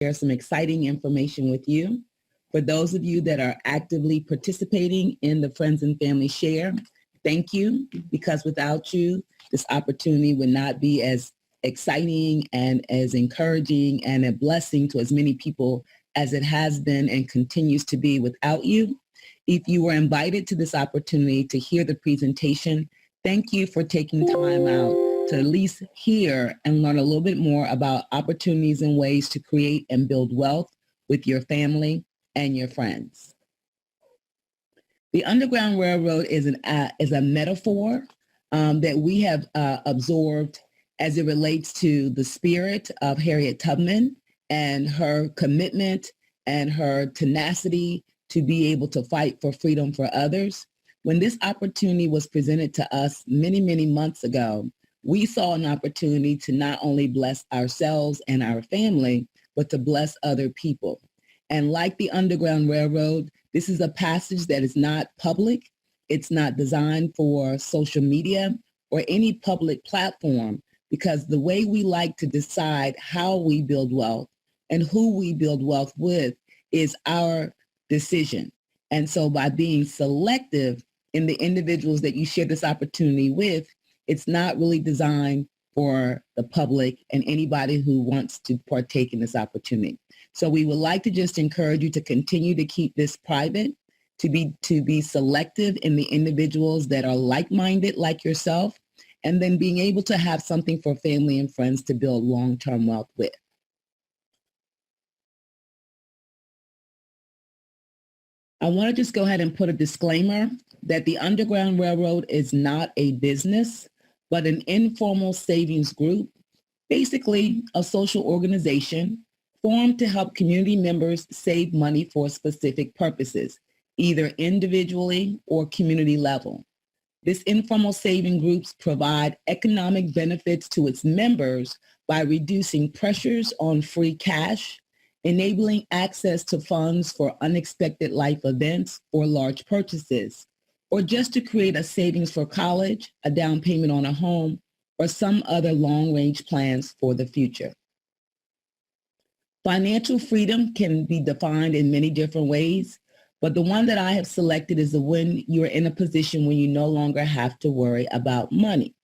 share some exciting information with you. For those of you that are actively participating in the Friends and Family Share, thank you, because without you, this opportunity would not be as exciting and as encouraging and a blessing to as many people as it has been and continues to be without you. If you were invited to this opportunity to hear the presentation, thank you for taking time out to at least hear and learn a little bit more about opportunities and ways to create and build wealth with your family and your friends. The Underground Railroad is a metaphor that we have absorbed as it relates to the spirit of Harriet Tubman and her commitment and her tenacity to be able to fight for freedom for others. When this opportunity was presented to us many, many months ago, we saw an opportunity to not only bless ourselves and our family, but to bless other people. And like the Underground Railroad, this is a passage that is not public. It's not designed for social media or any public platform, because the way we like to decide how we build wealth and who we build wealth with is our decision. And so by being selective in the individuals that you share this opportunity with, it's not really designed for the public and anybody who wants to partake in this opportunity. So we would like to just encourage you to continue to keep this private, to be selective in the individuals that are like-minded like yourself, and then being able to have something for family and friends to build long-term wealth with. I want to just go ahead and put a disclaimer that the Underground Railroad is not a business, but an informal savings group, basically a social organization formed to help community members save money for specific purposes, either individually or community level. This informal saving groups provide economic benefits to its members by reducing pressures on free cash, enabling access to funds for unexpected life events or large purchases, or just to create a savings for college, a down payment on a home, or some other long-range plans for the future. Financial freedom can be defined in many different ways, but the one that I have selected is the when you're in a position when you no longer have to worry about money.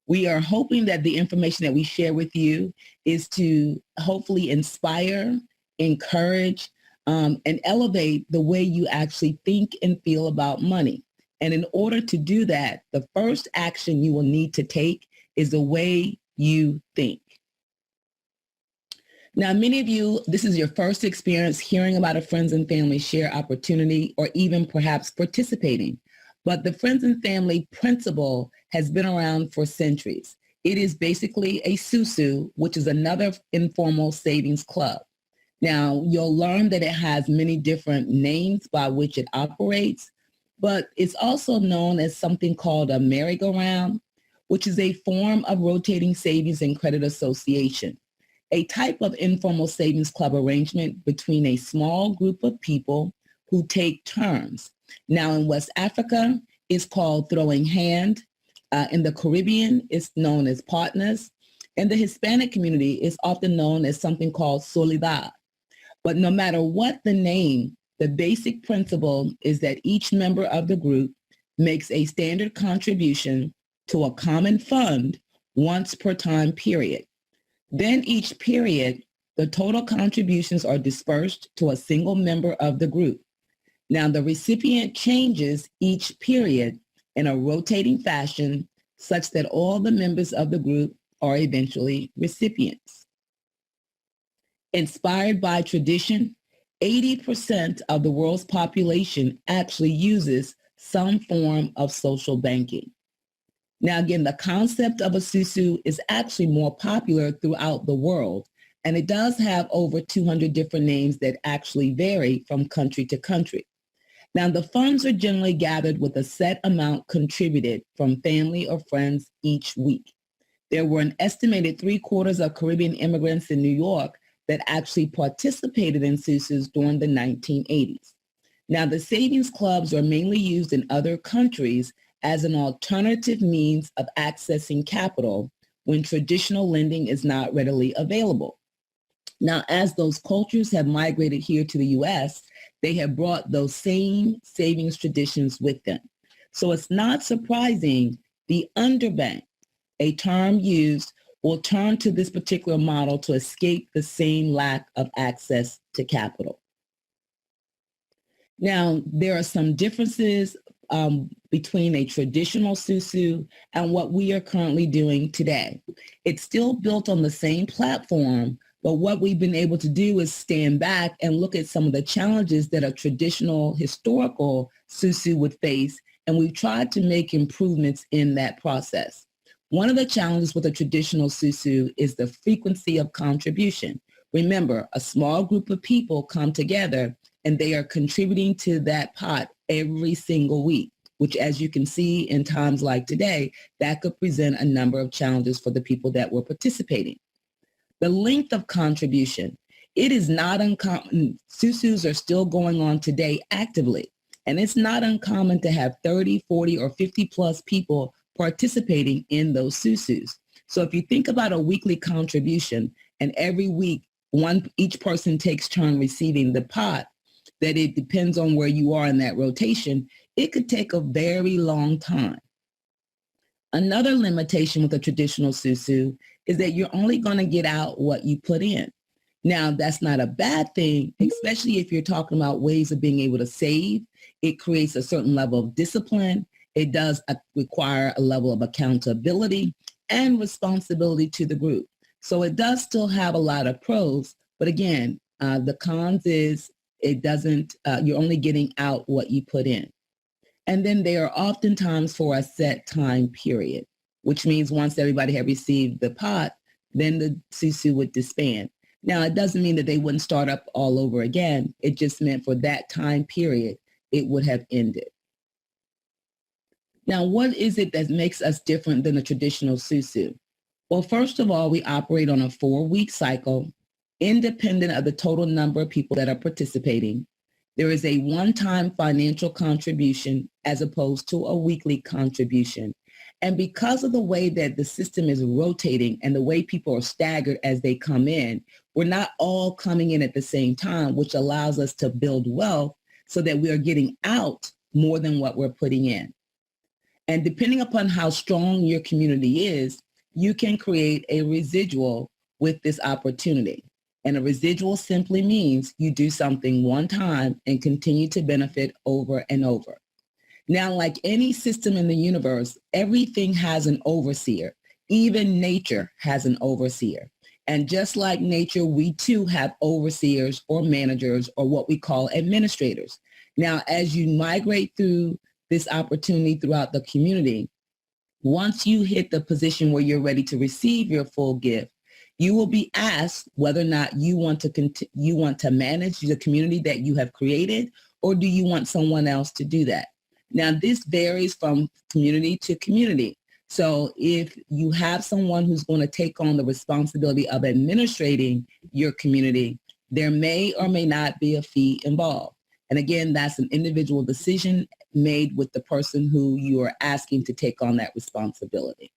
We are hoping that the information that we share with you is to hopefully inspire, encourage, and elevate the way you actually think and feel about money. And in order to do that, the first action you will need to take is the way you think. Now, many of you, this is your first experience hearing about a Friends and Family Share opportunity or even perhaps participating. But the Friends and Family principle has been around for centuries. It is basically a SOU, which is another informal savings club. Now, you'll learn that it has many different names by which it operates, but it's also known as something called a merry-go-round, which is a form of rotating savings and credit association, a type of informal savings club arrangement between a small group of people who take turns. Now, in West Africa, it's called throwing hand. In the Caribbean, it's known as partners. In the Hispanic community, it's often known as something called soledad. But no matter what the name, the basic principle is that each member of the group makes a standard contribution to a common fund once per time period. Then each period, the total contributions are dispersed to a single member of the group. Now, the recipient changes each period in a rotating fashion such that all the members of the group are eventually recipients. Inspired by tradition, 80% of the world's population actually uses some form of social banking. Now, again, the concept of a SOU is actually more popular throughout the world, and it does have over 200 different names that actually vary from country to country. Now, the funds are generally gathered with a set amount contributed from family or friends each week. There were an estimated 3/4 of Caribbean immigrants in New York that actually participated in SOUs during the 1980s. Now, the savings clubs are mainly used in other countries as an alternative means of accessing capital when traditional lending is not readily available. Now, as those cultures have migrated here to the U.S., they have brought those same savings traditions with them. So it's not surprising the underbanked, a term used, will turn to this particular model to escape the same lack of access to capital. Now, there are some differences between a traditional SOU and what we are currently doing today. It's still built on the same platform, but what we've been able to do is stand back and look at some of the challenges that a traditional historical SOU would face, and we've tried to make improvements in that process. One of the challenges with a traditional SOU is the frequency of contribution. Remember, a small group of people come together and they are contributing to that pot every single week, which, as you can see in times like today, that could present a number of challenges for the people that were participating. The length of contribution, it is not uncommon. SOUs are still going on today actively, and it's not uncommon to have 30, 40, or 50 plus people participating in those SOUs. So if you think about a weekly contribution and every week each person takes turn receiving the pot, that it depends on where you are in that rotation, it could take a very long time. Another limitation with a traditional SOU is that you're only going to get out what you put in. Now, that's not a bad thing, especially if you're talking about ways of being able to save. It creates a certain level of discipline. It does require a level of accountability and responsibility to the group. So it does still have a lot of pros, but again, the cons is it doesn't, you're only getting out what you put in. And then they are oftentimes for a set time period, which means once everybody had received the pot, then the SOU would disband. Now, it doesn't mean that they wouldn't start up all over again. It just meant for that time period, it would have ended. Now, what is it that makes us different than a traditional SOU? Well, first of all, we operate on a 4-week cycle, independent of the total number of people that are participating. There is a one-time financial contribution as opposed to a weekly contribution. And because of the way that the system is rotating and the way people are staggered as they come in, we're not all coming in at the same time, which allows us to build wealth so that we are getting out more than what we're putting in. And depending upon how strong your community is, you can create a residual with this opportunity. And a residual simply means you do something one time and continue to benefit over and over. Now, like any system in the universe, everything has an overseer. Even nature has an overseer. And just like nature, we too have overseers or managers or what we call administrators. Now, as you migrate through this opportunity throughout the community, once you hit the position where you're ready to receive your full gift, you will be asked whether or not you want to manage the community that you have created, or do you want someone else to do that? Now, this varies from community to community. So if you have someone who's going to take on the responsibility of administrating your community, there may or may not be a fee involved. And again, that's an individual decision made with the person who you are asking to take on that responsibility.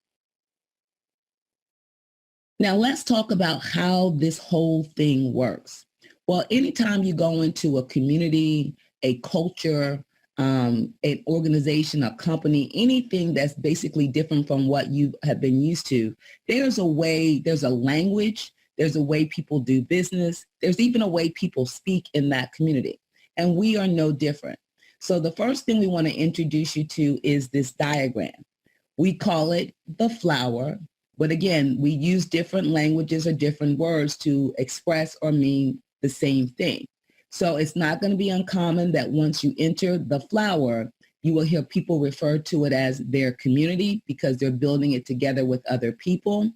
Now, let's talk about how this whole thing works. Well, anytime you go into a community, a culture, an organization, a company, anything that's basically different from what you have been used to, there's a way, there's a language, there's a way people do business, there's even a way people speak in that community. And we are no different. So the first thing we want to introduce you to is this diagram. We call it the flower. But again, we use different languages or different words to express or mean the same thing. So it's not going to be uncommon that once you enter the flower, you will hear people refer to it as their community because they're building it together with other people.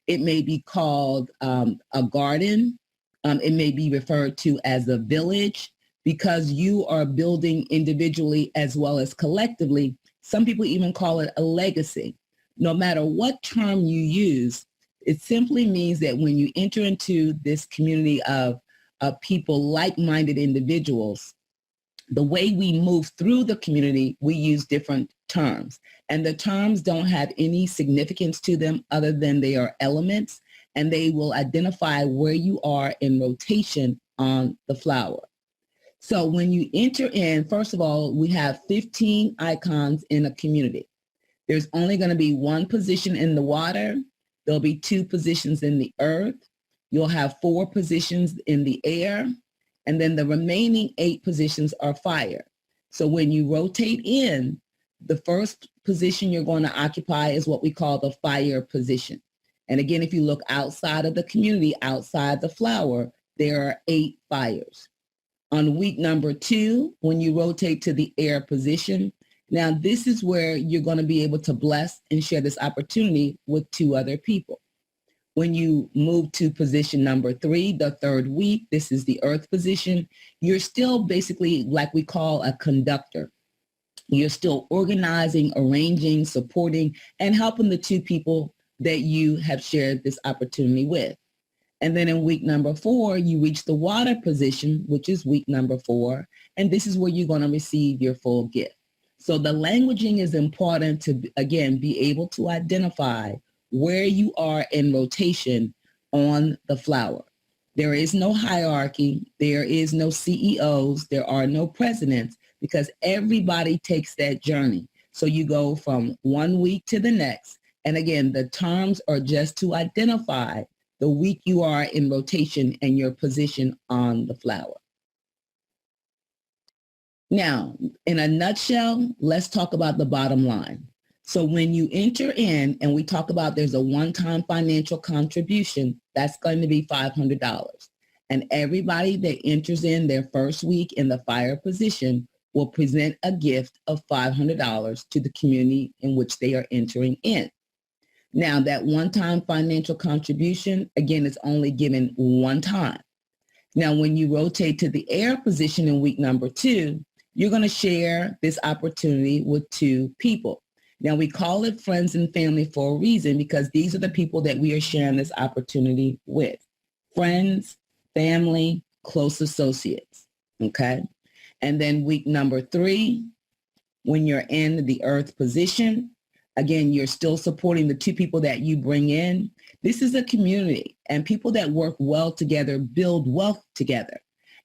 It may be called a garden. It may be referred to as a village because you are building individually as well as collectively. Some people even call it a legacy. No matter what term you use, it simply means that when you enter into this community of people, like-minded individuals, the way we move through the community, we use different terms. And the terms don't have any significance to them other than they are elements. and they will identify where you are in rotation on the flower. So when you enter in, first of all, we have 15 icons in a community. There's only going to be one position in the water. There'll be 2 positions in the earth. You'll have 4 positions in the air. And then the remaining 8 positions are fire. So when you rotate in, the first position you're going to occupy is what we call the fire position. And again, if you look outside of the community, outside the flower, there are 8 fires. On week number 2, when you rotate to the air position, now this is where you're going to be able to bless and share this opportunity with 2 other people. When you move to position number 3, the 3rd week, this is the earth position, you're still basically like we call a conductor. You're still organizing, arranging, supporting, and helping the 2 people that you have shared this opportunity with. And then in week number 4, you reach the water position, which is week number 4. And this is where you're going to receive your full gift. So the languaging is important to, again, be able to identify where you are in rotation on the flower. There is no hierarchy. There is no CEOs. There are no presidents, because everybody takes that journey. So you go from one week to the next. And again, the terms are just to identify the week you are in rotation and your position on the flower. Now, in a nutshell, let's talk about the bottom line. So when you enter in and we talk about there's a one-time financial contribution, that's going to be $500. And everybody that enters in their first week in the fire position will present a gift of $500 to the community in which they are entering in. Now, that one-time financial contribution, again, is only given one time. Now, when you rotate to the air position in week number 2, you're going to share this opportunity with 2 people. Now, we call it friends and family for a reason, because these are the people that we are sharing this opportunity with. Friends, family, close associates, okay? And then week number 3, when you're in the earth position, again, you're still supporting the 2 people that you bring in. This is a community, and people that work well together build wealth together.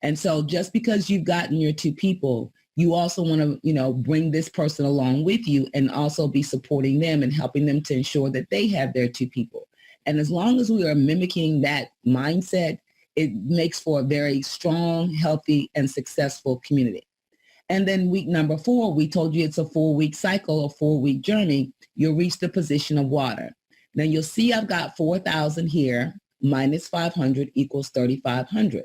And so just because you've gotten your 2 people, you also want to, bring this person along with you and also be supporting them and helping them to ensure that they have their 2 people. And as long as we are mimicking that mindset, it makes for a very strong, healthy, and successful community. And then week number 4, we told you it's a 4-week cycle, a 4-week journey. You'll reach the position of water. Now you'll see I've got 4,000 here, minus 500 equals 3,500.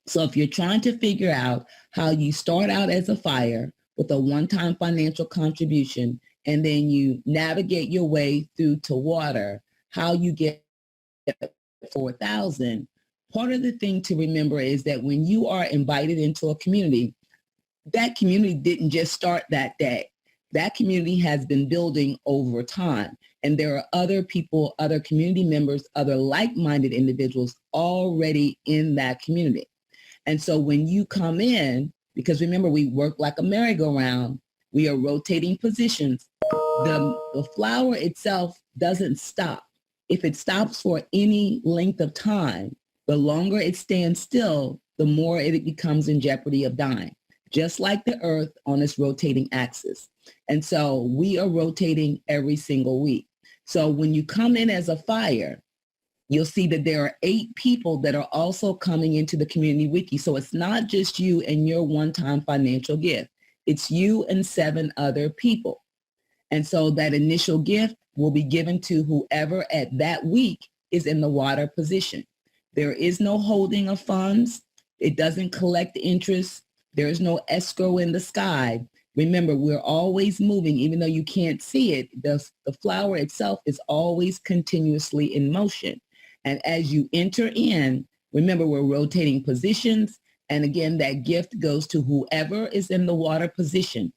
So if you're trying to figure out how you start out as a fire with a one-time financial contribution, and then you navigate your way through to water, how you get 4,000, part of the thing to remember is that when you are invited into a community, that community didn't just start that day. That community has been building over time. And there are other people, other community members, other like-minded individuals already in that community. And so when you come in, because remember, we work like a merry-go-round, we are rotating positions. The flower itself doesn't stop. If it stops for any length of time, the longer it stands still, the more it becomes in jeopardy of dying, just like the earth on its rotating axis. And so we are rotating every single week. So when you come in as a fire, you'll see that there are 8 people that are also coming into the community with you. So it's not just you and your one-time financial gift. It's you and 7 other people. And so that initial gift will be given to whoever at that week is in the water position. There is no holding of funds. It doesn't collect interest. There is no escrow in the sky. Remember, we're always moving, even though you can't see it. The flower itself is always continuously in motion. And as you enter in, remember, we're rotating positions. And again, that gift goes to whoever is in the water position,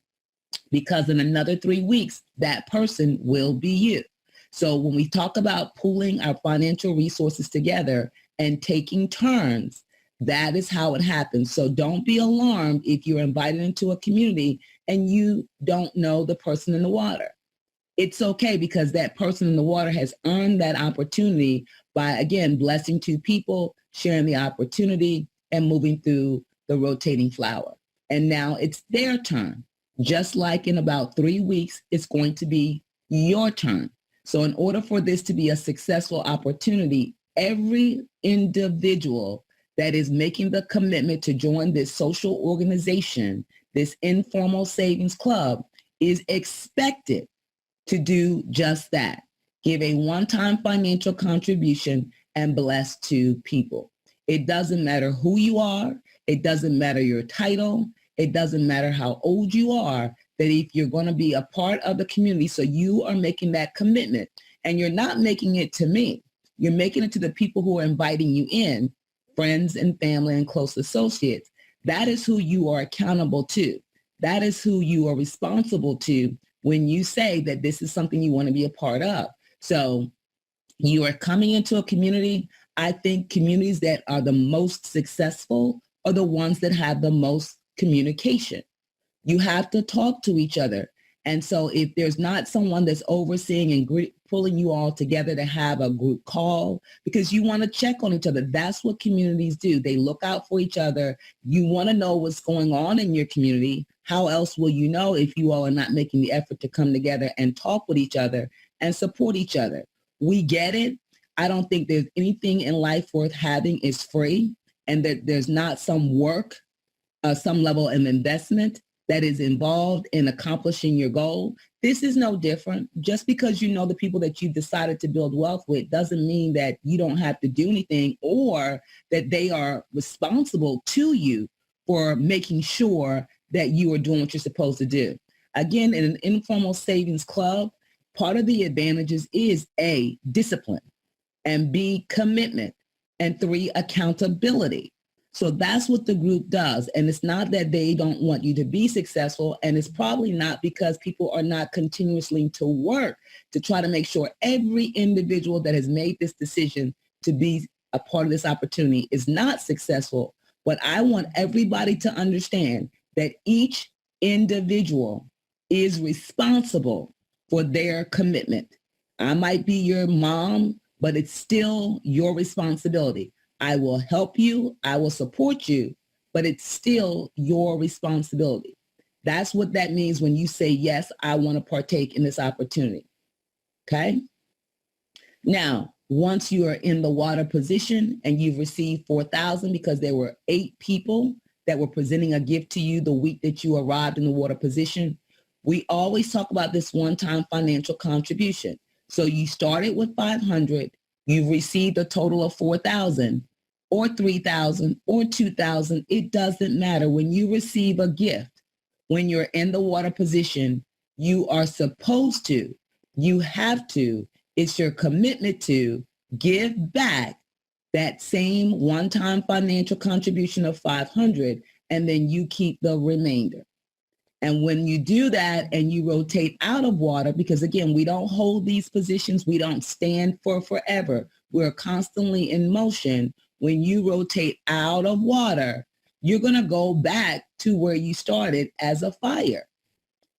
because in another 3 weeks, that person will be you. So when we talk about pooling our financial resources together and taking turns, that is how it happens. So don't be alarmed if you're invited into a community and you don't know the person in the water. it's okay because that person in the water has earned that opportunity by, again, blessing two people, sharing the opportunity, and moving through the rotating flower. And now it's their turn. Just like in about 3 weeks, it's going to be your turn. So in order for this to be a successful opportunity, every individual that is making the commitment to join this social organization, this informal savings club, is expected to do just that. Give a one-time financial contribution and bless two people. It doesn't matter who you are. It doesn't matter your title. It doesn't matter how old you are, that if you're going to be a part of the community, so you are making that commitment, and you're not making it to me. You're making it to the people who are inviting you in, friends and family and close associates. That is who you are accountable to. That is who you are responsible to when you say that this is something you want to be a part of. So you are coming into a community. I think communities that are the most successful are the ones that have the most communication. You have to talk to each other. And so if there's not someone that's overseeing and pulling you all together to have a group call, because you want to check on each other. That's what communities do. They look out for each other. You want to know what's going on in your community. How else will you know if you all are not making the effort to come together and talk with each other and support each other? We get it. I don't think there's anything in life worth having is free, and that there's not some work, some level of investment that is involved in accomplishing your goal. This is no different. Just because you know the people that you've decided to build wealth with doesn't mean that you don't have to do anything, or that they are responsible to you for making sure that you are doing what you're supposed to do. Again, in an informal savings club, part of the advantages is A, discipline, and B, commitment, and 3, accountability. So that's what the group does. And it's not that they don't want you to be successful. And it's probably not because people are not continuously to work to try to make sure every individual that has made this decision to be a part of this opportunity is not successful. But I want everybody to understand that each individual is responsible for their commitment. I might be your mom, but it's still your responsibility. I will help you. I will support you, but it's still your responsibility. That's what that means when you say, yes, I want to partake in this opportunity. Okay. Now, once you are in the water position and you've received $4,000 because there were 8 people that were presenting a gift to you the week that you arrived in the water position, we always talk about this one-time financial contribution. So you started with $500. You've received a total of $4,000 or $3,000 or $2,000. It doesn't matter. When you receive a gift, when you're in the water position, you are supposed to, you have to, it's your commitment to give back that same one-time financial contribution of $500, and then you keep the remainder. And when you do that and you rotate out of water, because again, we don't hold these positions, we don't stand for forever. We're constantly in motion. When you rotate out of water, you're going to go back to where you started as a fire.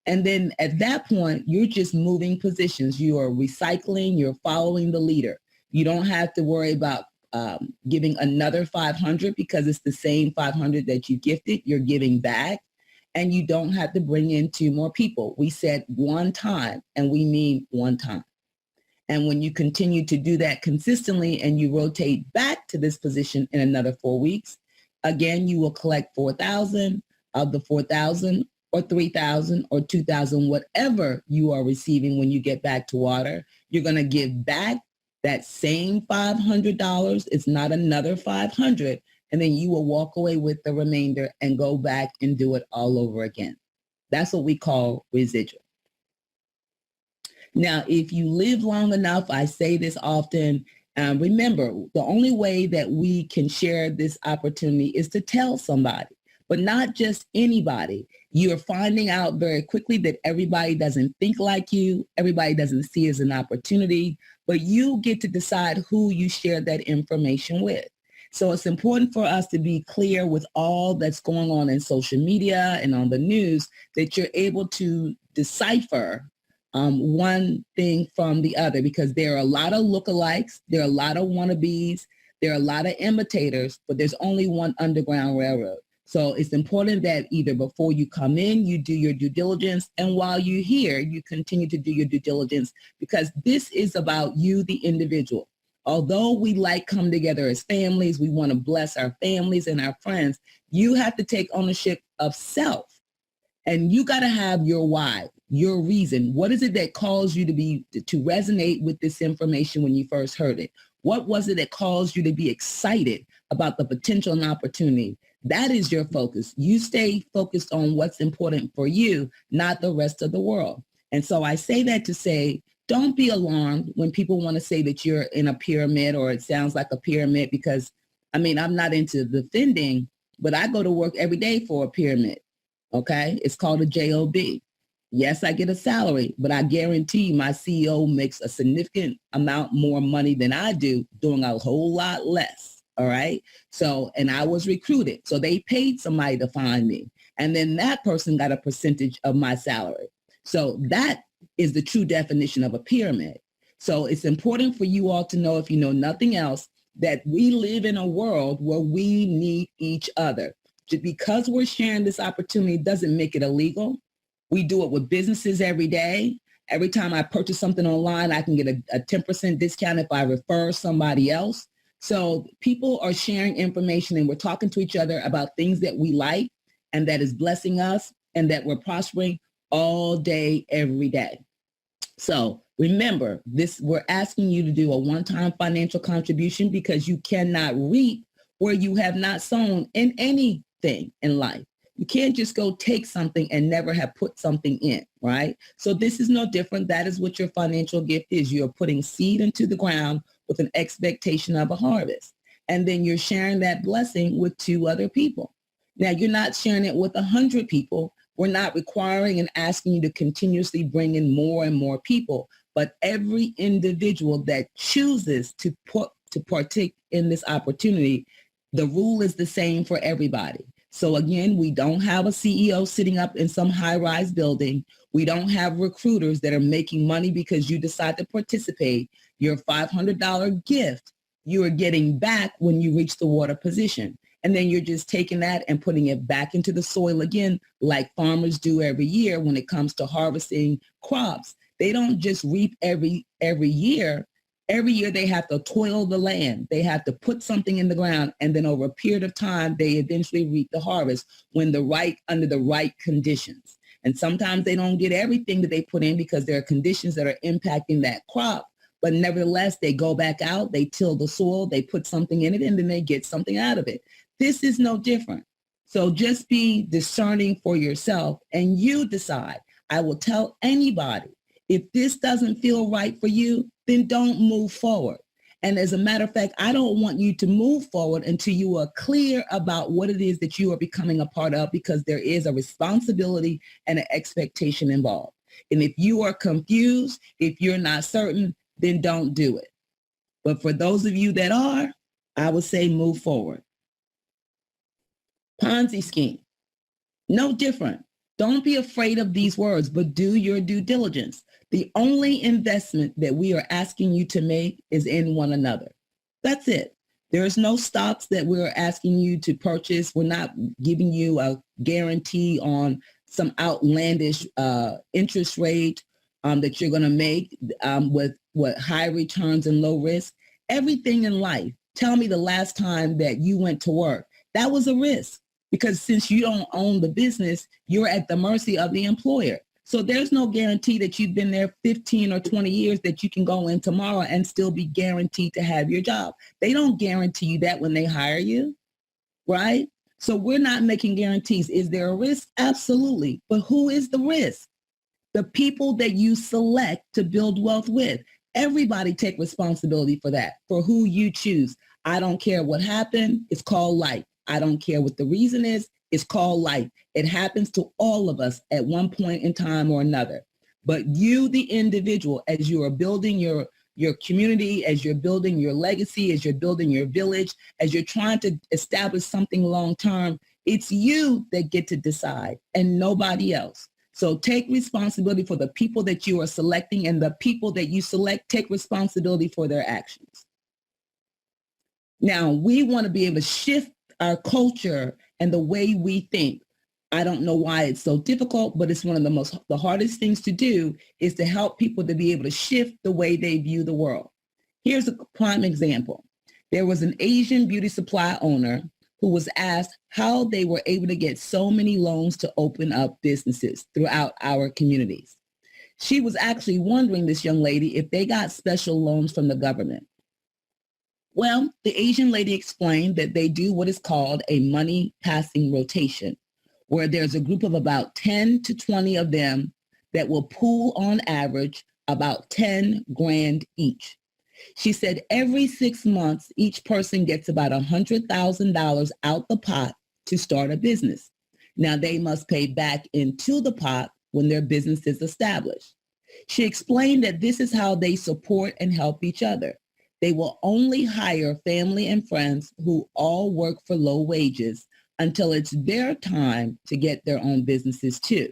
And then at that point, you're just moving positions. You are recycling, you're following the leader. You don't have to worry about giving another $500 because it's the same $500 that you gifted, you're giving back. And you don't have to bring in 2 more people. We said one time, and we mean one time. And when you continue to do that consistently and you rotate back to this position in another 4 weeks, again, you will collect 4,000 of the 4,000 or 3,000 or 2,000, whatever you are receiving when you get back to water. You're going to give back that same $500. It's not another 500. And then you will walk away with the remainder and go back and do it all over again. That's what we call residual. Now, if you live long enough, I say this often, remember, the only way that we can share this opportunity is to tell somebody, but not just anybody. You're finding out very quickly that everybody doesn't think like you. Everybody doesn't see it as an opportunity, but you get to decide who you share that information with. So it's important for us to be clear with all that's going on in social media and on the news that you're able to decipher one thing from the other, because there are a lot of lookalikes, there are a lot of wannabes, there are a lot of imitators, but there's only one Underground Railroad. So it's important that either before you come in, you do your due diligence, and while you're here, you continue to do your due diligence, because this is about you, the individual. Although we like come together as families, we want to bless our families and our friends, you have to take ownership of self. And you got to have your why, your reason. What is it that caused you to resonate with this information when you first heard it? What was it that caused you to be excited about the potential and opportunity? That is your focus. You stay focused on what's important for you, not the rest of the world. And so I say that to say, don't be alarmed when people want to say that you're in a pyramid or it sounds like a pyramid, because, I mean, I'm not into defending, but I go to work every day for a pyramid, okay? It's called a job. Yes, I get a salary, but I guarantee my CEO makes a significant amount more money than I do doing a whole lot less, all right? So, and I was recruited, so they paid somebody to find me, and then that person got a percentage of my salary. So that is the true definition of a pyramid. So it's important for you all to know, if you know nothing else, that we live in a world where we need each other. Just because we're sharing this opportunity doesn't make it illegal. We do it with businesses every day. Every time I purchase something online, I can get a 10% discount if I refer somebody else. So people are sharing information and we're talking to each other about things that we like and that is blessing us and that we're prospering all day, every day. So remember, we're asking you to do a one-time financial contribution, because you cannot reap where you have not sown in anything in life. You can't just go take something and never have put something in, right? So this is no different. That is what your financial gift is. You're putting seed into the ground with an expectation of a harvest. And then you're sharing that blessing with 2 other people. Now, you're not sharing it with 100 people. We're not requiring and asking you to continuously bring in more and more people, but every individual that chooses to partake in this opportunity, the rule is the same for everybody. So again, we don't have a CEO sitting up in some high-rise building. We don't have recruiters that are making money because you decide to participate. Your $500 gift, you are getting back when you reach the water position. And then you're just taking that and putting it back into the soil again, like farmers do every year when it comes to harvesting crops. They don't just reap every year. Every year they have to toil the land. They have to put something in the ground. And then over a period of time, they eventually reap the harvest under the right conditions. And sometimes they don't get everything that they put in because there are conditions that are impacting that crop. But nevertheless, they go back out, they till the soil, they put something in it, and then they get something out of it. This is no different. So just be discerning for yourself and you decide. I will tell anybody, if this doesn't feel right for you, then don't move forward. And as a matter of fact, I don't want you to move forward until you are clear about what it is that you are becoming a part of, because there is a responsibility and an expectation involved. And if you are confused, if you're not certain, then don't do it. But for those of you that are, I would say move forward. Ponzi scheme, no different. Don't be afraid of these words, but do your due diligence. The only investment that we are asking you to make is in one another. That's it. There is no stocks that we're asking you to purchase. We're not giving you a guarantee on some outlandish interest rate that you're going to make with high returns and low risk. Everything in life. Tell me the last time that you went to work. That was a risk, because since you don't own the business, you're at the mercy of the employer. So there's no guarantee that you've been there 15 or 20 years that you can go in tomorrow and still be guaranteed to have your job. They don't guarantee you that when they hire you, right? So we're not making guarantees. Is there a risk? Absolutely. But who is the risk? The people that you select to build wealth with. Everybody take responsibility for that, for who you choose. I don't care what happened. It's called life. I don't care what the reason is. It's called life. It happens to all of us at one point in time or another. But you, the individual, as you are building your community, as you're building your legacy, as you're building your village, as you're trying to establish something long term, it's you that get to decide and nobody else. So take responsibility for the people that you are selecting, and the people that you select, take responsibility for their actions. Now, we want to be able to shift our culture and the way we think. I don't know why it's so difficult, but it's one of the hardest things to do, is to help people to be able to shift the way they view the world. Here's a prime example. There was an Asian beauty supply owner who was asked how they were able to get so many loans to open up businesses throughout our communities. She was actually wondering, this young lady, if they got special loans from the government. Well, the Asian lady explained that they do what is called a money passing rotation, where there's a group of about 10 to 20 of them that will pool on average about 10 grand each. She said every 6 months, each person gets about $100,000 out the pot to start a business. Now they must pay back into the pot when their business is established. She explained that this is how they support and help each other. They will only hire family and friends who all work for low wages until it's their time to get their own businesses too.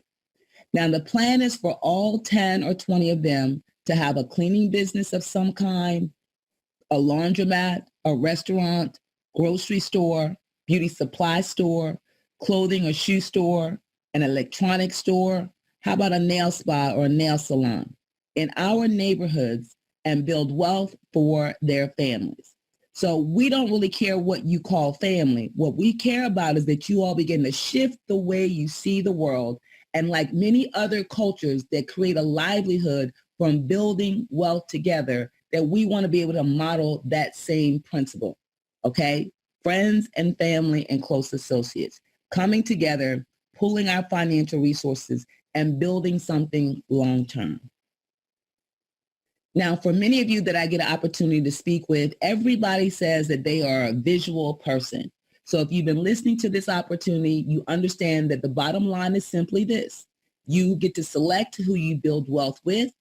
Now the plan is for all 10 or 20 of them to have a cleaning business of some kind, a laundromat, a restaurant, grocery store, beauty supply store, clothing or shoe store, an electronics store. How about a nail spa or a nail salon in our neighborhoods, and build wealth for their families? So we don't really care what you call family. What we care about is that you all begin to shift the way you see the world. And like many other cultures that create a livelihood from building wealth together, that we want to be able to model that same principle. Okay? Friends and family and close associates coming together, pooling our financial resources and building something long-term. Now, for many of you that I get an opportunity to speak with, everybody says that they are a visual person. So if you've been listening to this opportunity, you understand that the bottom line is simply this. You get to select who you build wealth with.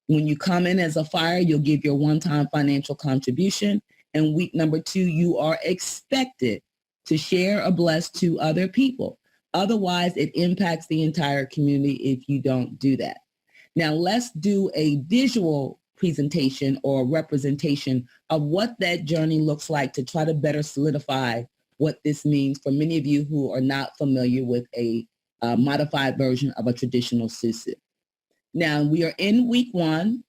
When you come in as a fire, you'll give your one-time financial contribution. And week number 2, you are expected to share or bless 2 other people. Otherwise, it impacts the entire community if you don't do that. Now, let's do a visual presentation or representation of what that journey looks like to try to better solidify what this means for many of you who are not familiar with a modified version of a traditional SOU. Now, we are in week 1.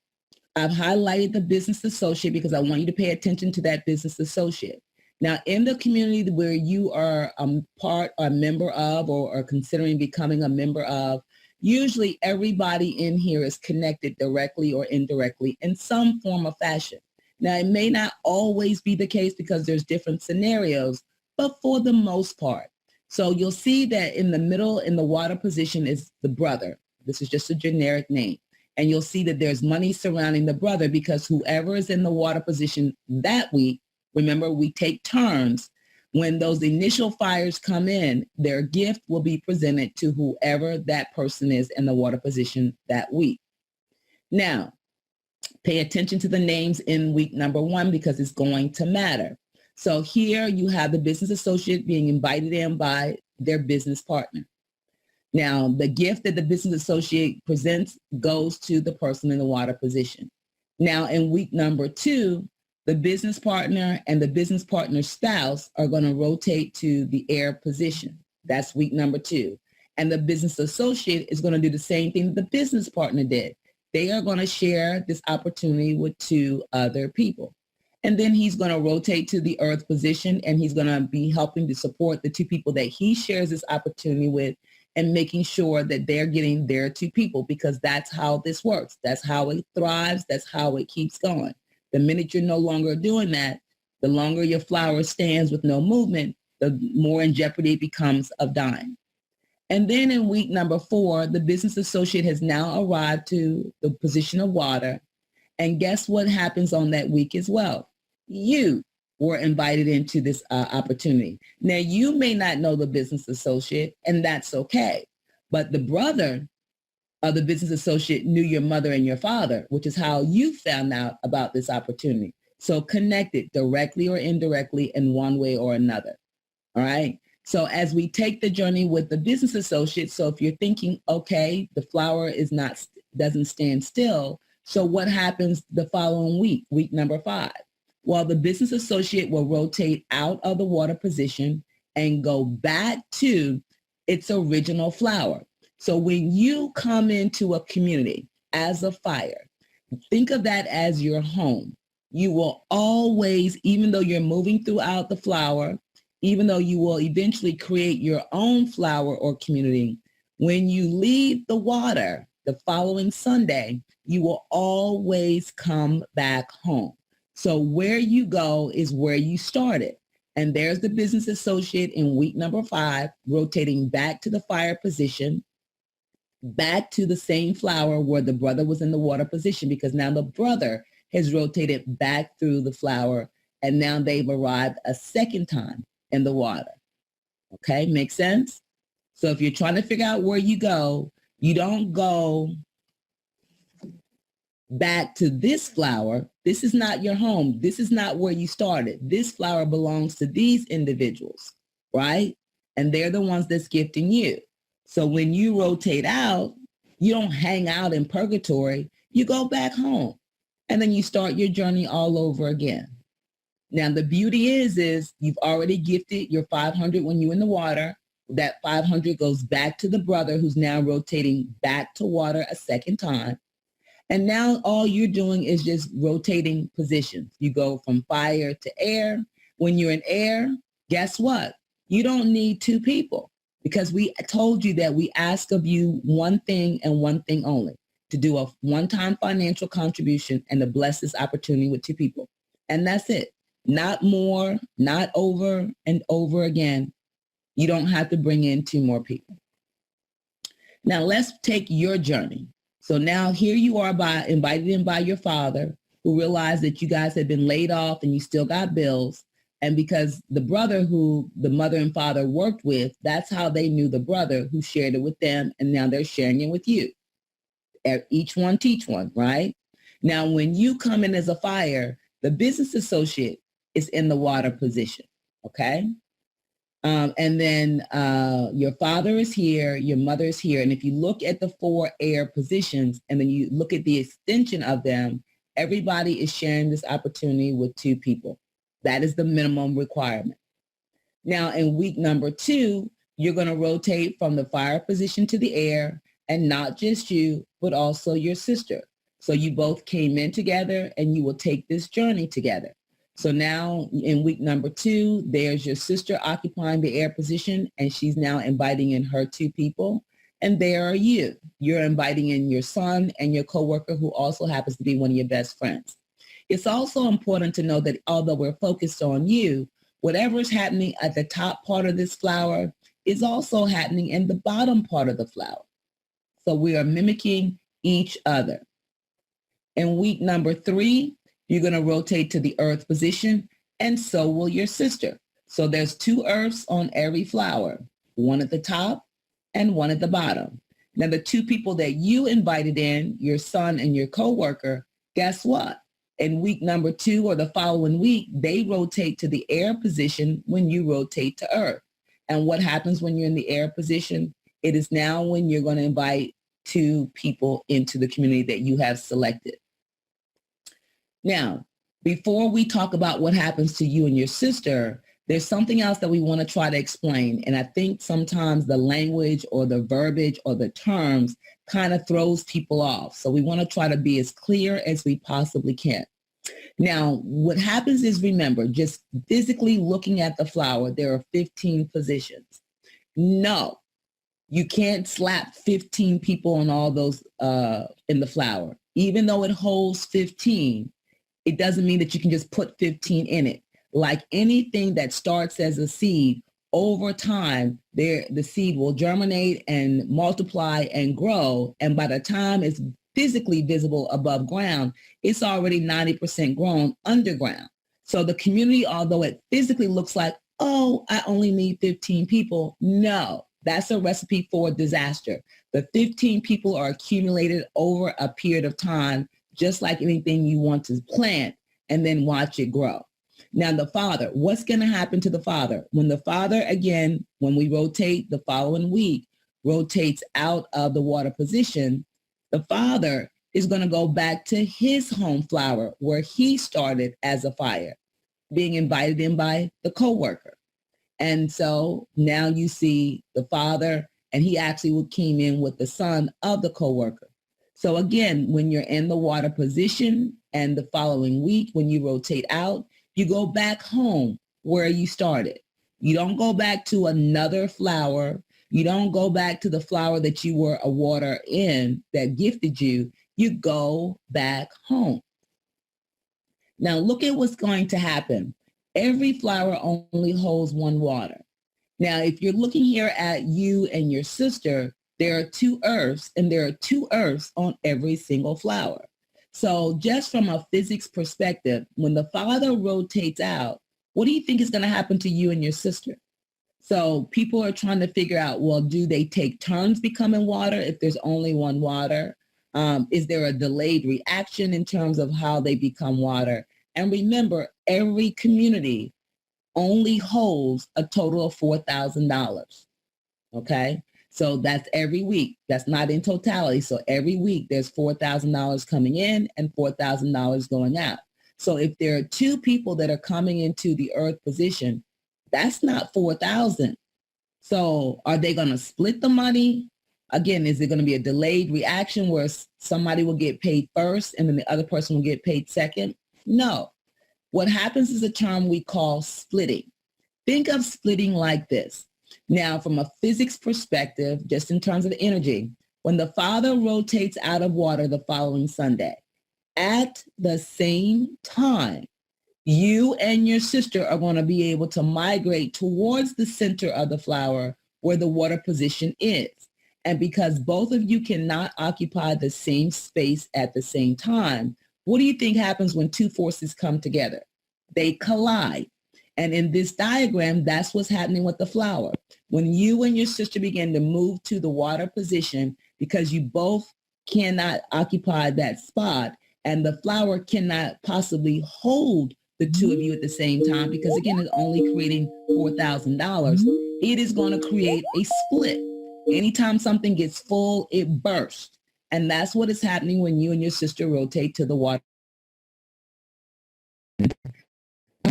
I've highlighted the business associate because I want you to pay attention to that business associate. Now, in the community where you are part or member of, or are considering becoming a member of, usually everybody in here is connected directly or indirectly in some form or fashion. Now, it may not always be the case because there's different scenarios, but for the most part. So you'll see that in the middle, in the water position, is the brother. This is just a generic name. And you'll see that there's money surrounding the brother because whoever is in the water position that week, remember, we take turns. When those initial fires come in, their gift will be presented to whoever that person is in the water position that week. Now, pay attention to the names in week number 1 because it's going to matter. So here you have the business associate being invited in by their business partner. Now, the gift that the business associate presents goes to the person in the water position. Now, in week number 2, the business partner and the business partner's spouse are going to rotate to the air position. That's week number 2. And the business associate is going to do the same thing the business partner did. They are going to share this opportunity with 2 other people. And then he's going to rotate to the earth position, and he's going to be helping to support the 2 people that he shares this opportunity with and making sure that they're getting their 2 people, because that's how this works. That's how it thrives. That's how it keeps going. The minute you're no longer doing that, the longer your flower stands with no movement, the more in jeopardy it becomes of dying. And then in week number 4, the business associate has now arrived to the position of water. And guess what happens on that week as well? You were invited into this opportunity. Now, you may not know the business associate, and that's okay. But the brother of the business associate knew your mother and your father, which is how you found out about this opportunity. So connect it directly or indirectly in one way or another. All right. So as we take the journey with the business associate, so if you're thinking, okay, the flower doesn't stand still, so what happens the following week, week number 5? Well, the business associate will rotate out of the water position and go back to its original flower. So when you come into a community as a fire, think of that as your home. You will always, even though you're moving throughout the flower, even though you will eventually create your own flower or community, when you leave the water the following Sunday, you will always come back home. So where you go is where you started. And there's the business associate in week number 5, rotating back to the fire position, back to the same flower where the brother was in the water position, because now the brother has rotated back through the flower, and now they've arrived a second time in the water. Okay, makes sense? So if you're trying to figure out where you don't go back to this flower. This is not your home. This is not where you started. This flower belongs to these individuals, right? And they're the ones that's gifting you. So when you rotate out, you don't hang out in purgatory. You go back home, and then you start your journey all over again. Now, the beauty is you've already gifted your 500 when you're in the water. That 500 goes back to the brother who's now rotating back to water a second time. And now all you're doing is just rotating positions. You go from fire to air. When you're in air, guess what? You don't need 2 people, because we told you that we ask of you one thing and one thing only, to do a one-time financial contribution and to bless this opportunity with 2 people. And that's it. Not more, not over and over again. You don't have to bring in 2 more people. Now let's take your journey. So now here you are invited in by your father, who realized that you guys had been laid off and you still got bills. And because the brother who the mother and father worked with, that's how they knew the brother who shared it with them. And now they're sharing it with you. Each one teach one, right? Now, when you come in as a fire, the business associate is in the water position, okay? And then your father is here, your mother is here. And if you look at the 4 air positions and then you look at the extension of them, everybody is sharing this opportunity with 2 people. That is the minimum requirement. Now, in week number 2, you're going to rotate from the fire position to the air, and not just you, but also your sister. So you both came in together and you will take this journey together. So now in week number 2, there's your sister occupying the air position, and she's now inviting in her 2 people. And there are you. You're inviting in your son and your coworker, who also happens to be one of your best friends. It's also important to know that although we're focused on you, whatever is happening at the top part of this flower is also happening in the bottom part of the flower. So we are mimicking each other. In week number 3, you're going to rotate to the earth position, and so will your sister. So there's 2 earths on every flower, one at the top and one at the bottom. Now, the 2 people that you invited in, your son and your coworker, guess what? In week number 2 or the following week, they rotate to the air position when you rotate to earth. And what happens when you're in the air position? It is now when you're going to invite 2 people into the community that you have selected. Now, before we talk about what happens to you and your sister, there's something else that we want to try to explain. And I think sometimes the language or the verbiage or the terms kind of throws people off. So we want to try to be as clear as we possibly can. Now, what happens is, remember, just physically looking at the flower, there are 15 positions. No, you can't slap 15 people on all those in the flower. Even though it holds 15, it doesn't mean that you can just put 15 in it. Like anything that starts as a seed, over time, the seed will germinate and multiply and grow. And by the time it's physically visible above ground, it's already 90% grown underground. So the community, although it physically looks like, oh, I only need 15 people, no, that's a recipe for disaster. The 15 people are accumulated over a period of time, just like anything you want to plant and then watch it grow. Now the father, what's going to happen to the father? When the father, again, when we rotate the following week, rotates out of the water position, the father is going to go back to his home flower where he started as a fire, being invited in by the coworker. And so now you see the father, and he actually came in with the son of the coworker. So again, when you're in the water position and the following week, when you rotate out, you go back home where you started. You don't go back to another flower. You don't go back to the flower that you were a water in that gifted you. You go back home. Now look at what's going to happen. Every flower only holds one water. Now, if you're looking here at you and your sister, there are two earths, and there are two earths on every single flower. So just from a physics perspective, when the father rotates out, what do you think is going to happen to you and your sister? So people are trying to figure out, well, do they take turns becoming water if there's only one water? Is there a delayed reaction in terms of how they become water? And remember, every community only holds a total of $4,000. Okay, so that's every week. That's not in totality. So every week there's $4,000 coming in and $4,000 going out. So if there are two people that are coming into the earth position, that's not 4,000. So are they going to split the money? Again, is it going to be a delayed reaction where somebody will get paid first and then the other person will get paid second? No. What happens is a term we call splitting. Think of splitting like this. Now, from a physics perspective, just in terms of energy, when the father rotates out of water the following Sunday, at the same time, you and your sister are going to be able to migrate towards the center of the flower where the water position is. And because both of you cannot occupy the same space at the same time, what do you think happens when two forces come together? They collide. And in this diagram, that's what's happening with the flower. When you and your sister begin to move to the water position, because you both cannot occupy that spot, and the flower cannot possibly hold the two of you at the same time, because again, it's only creating $4,000, it is going to create a split. Anytime something gets full, it bursts. And that's what is happening when you and your sister rotate to the water.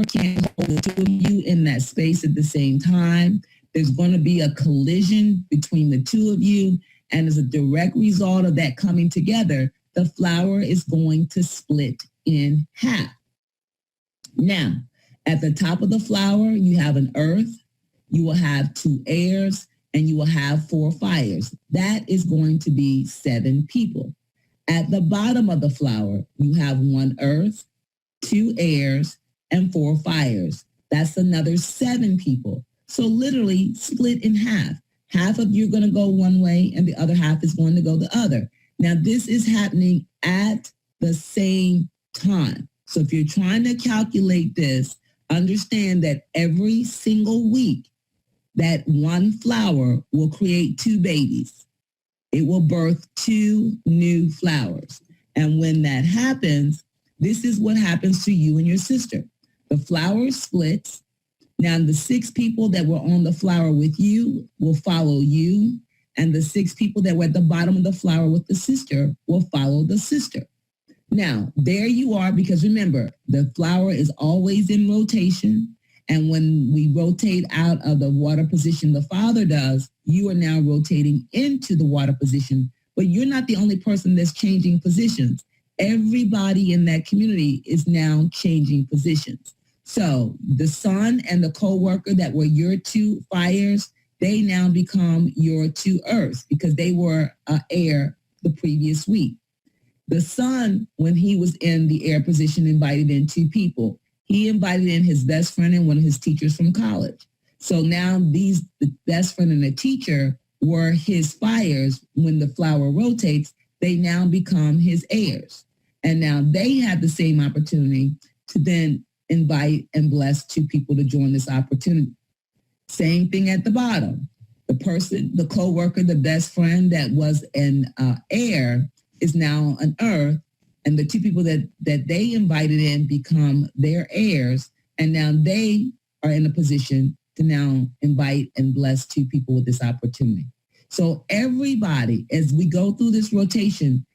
Can't hold the two of you in that space at the same time. There's going to be a collision between the two of you. And as a direct result of that coming together, the flower is going to split in half. Now, at the top of the flower, you have an earth, you will have two airs, and you will have four fires. That is going to be 7 people. At the bottom of the flower, you have one earth, 2 airs, and 4 fires. That's another 7 people. So literally split in half. Half of you are going to go one way and the other half is going to go the other. Now this is happening at the same time. So if you're trying to calculate this, understand that every single week that one flower will create 2 babies. It will birth 2 new flowers. And when that happens, this is what happens to you and your sister. The flower splits. Now the 6 people that were on the flower with you will follow you. And the 6 people that were at the bottom of the flower with the sister will follow the sister. Now, there you are, because remember, the flower is always in rotation. And when we rotate out of the water position the father does, you are now rotating into the water position. But you're not the only person that's changing positions. Everybody in that community is now changing positions. So the son and the co-worker that were your 2 fires, they now become your 2 earths because they were air the previous week. The son, when he was in the air position, invited in 2 people. He invited in his best friend and one of his teachers from college. So now the best friend and the teacher were his fires. When the flower rotates, they now become his heirs. And now they have the same opportunity to then invite and bless 2 people to join this opportunity. Same thing at the bottom. The person, the co-worker, the best friend that was an heir is now an earth. And the 2 people that they invited in become their heirs. And now they are in a position to now invite and bless 2 people with this opportunity. So everybody, as we go through this rotation,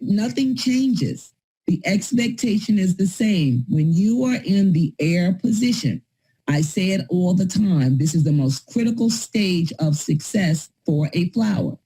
nothing changes. The expectation is the same. When you are in the heir position, I say it all the time, this is the most critical stage of success for a flower.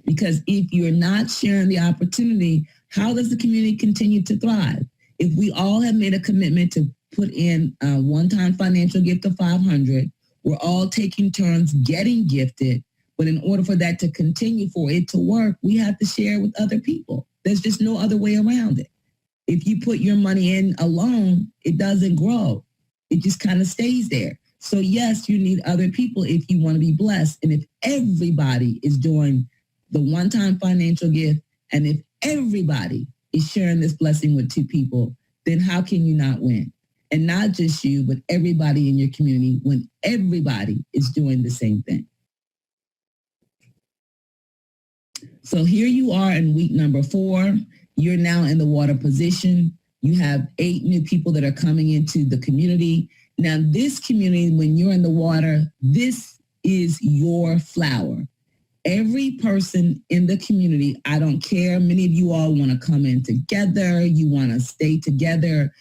Because if you're not sharing the opportunity, how does the community continue to thrive? If we all have made a commitment to put in a one-time financial gift of $500, we're all taking turns getting gifted, but in order for that to continue, for it to work, we have to share with other people. There's just no other way around it. If you put your money in alone, it doesn't grow. It just kind of stays there. So yes, you need other people if you want to be blessed. And if everybody is doing the one-time financial gift, and if everybody is sharing this blessing with 2 people, then how can you not win? And not just you, but everybody in your community when everybody is doing the same thing. So here you are in week number 4. You're now in the water position. You have 8 new people that are coming into the community. Now, this community, when you're in the water, this is your flower. Every person in the community, I don't care. Many of you all want to come in together. You want to stay together.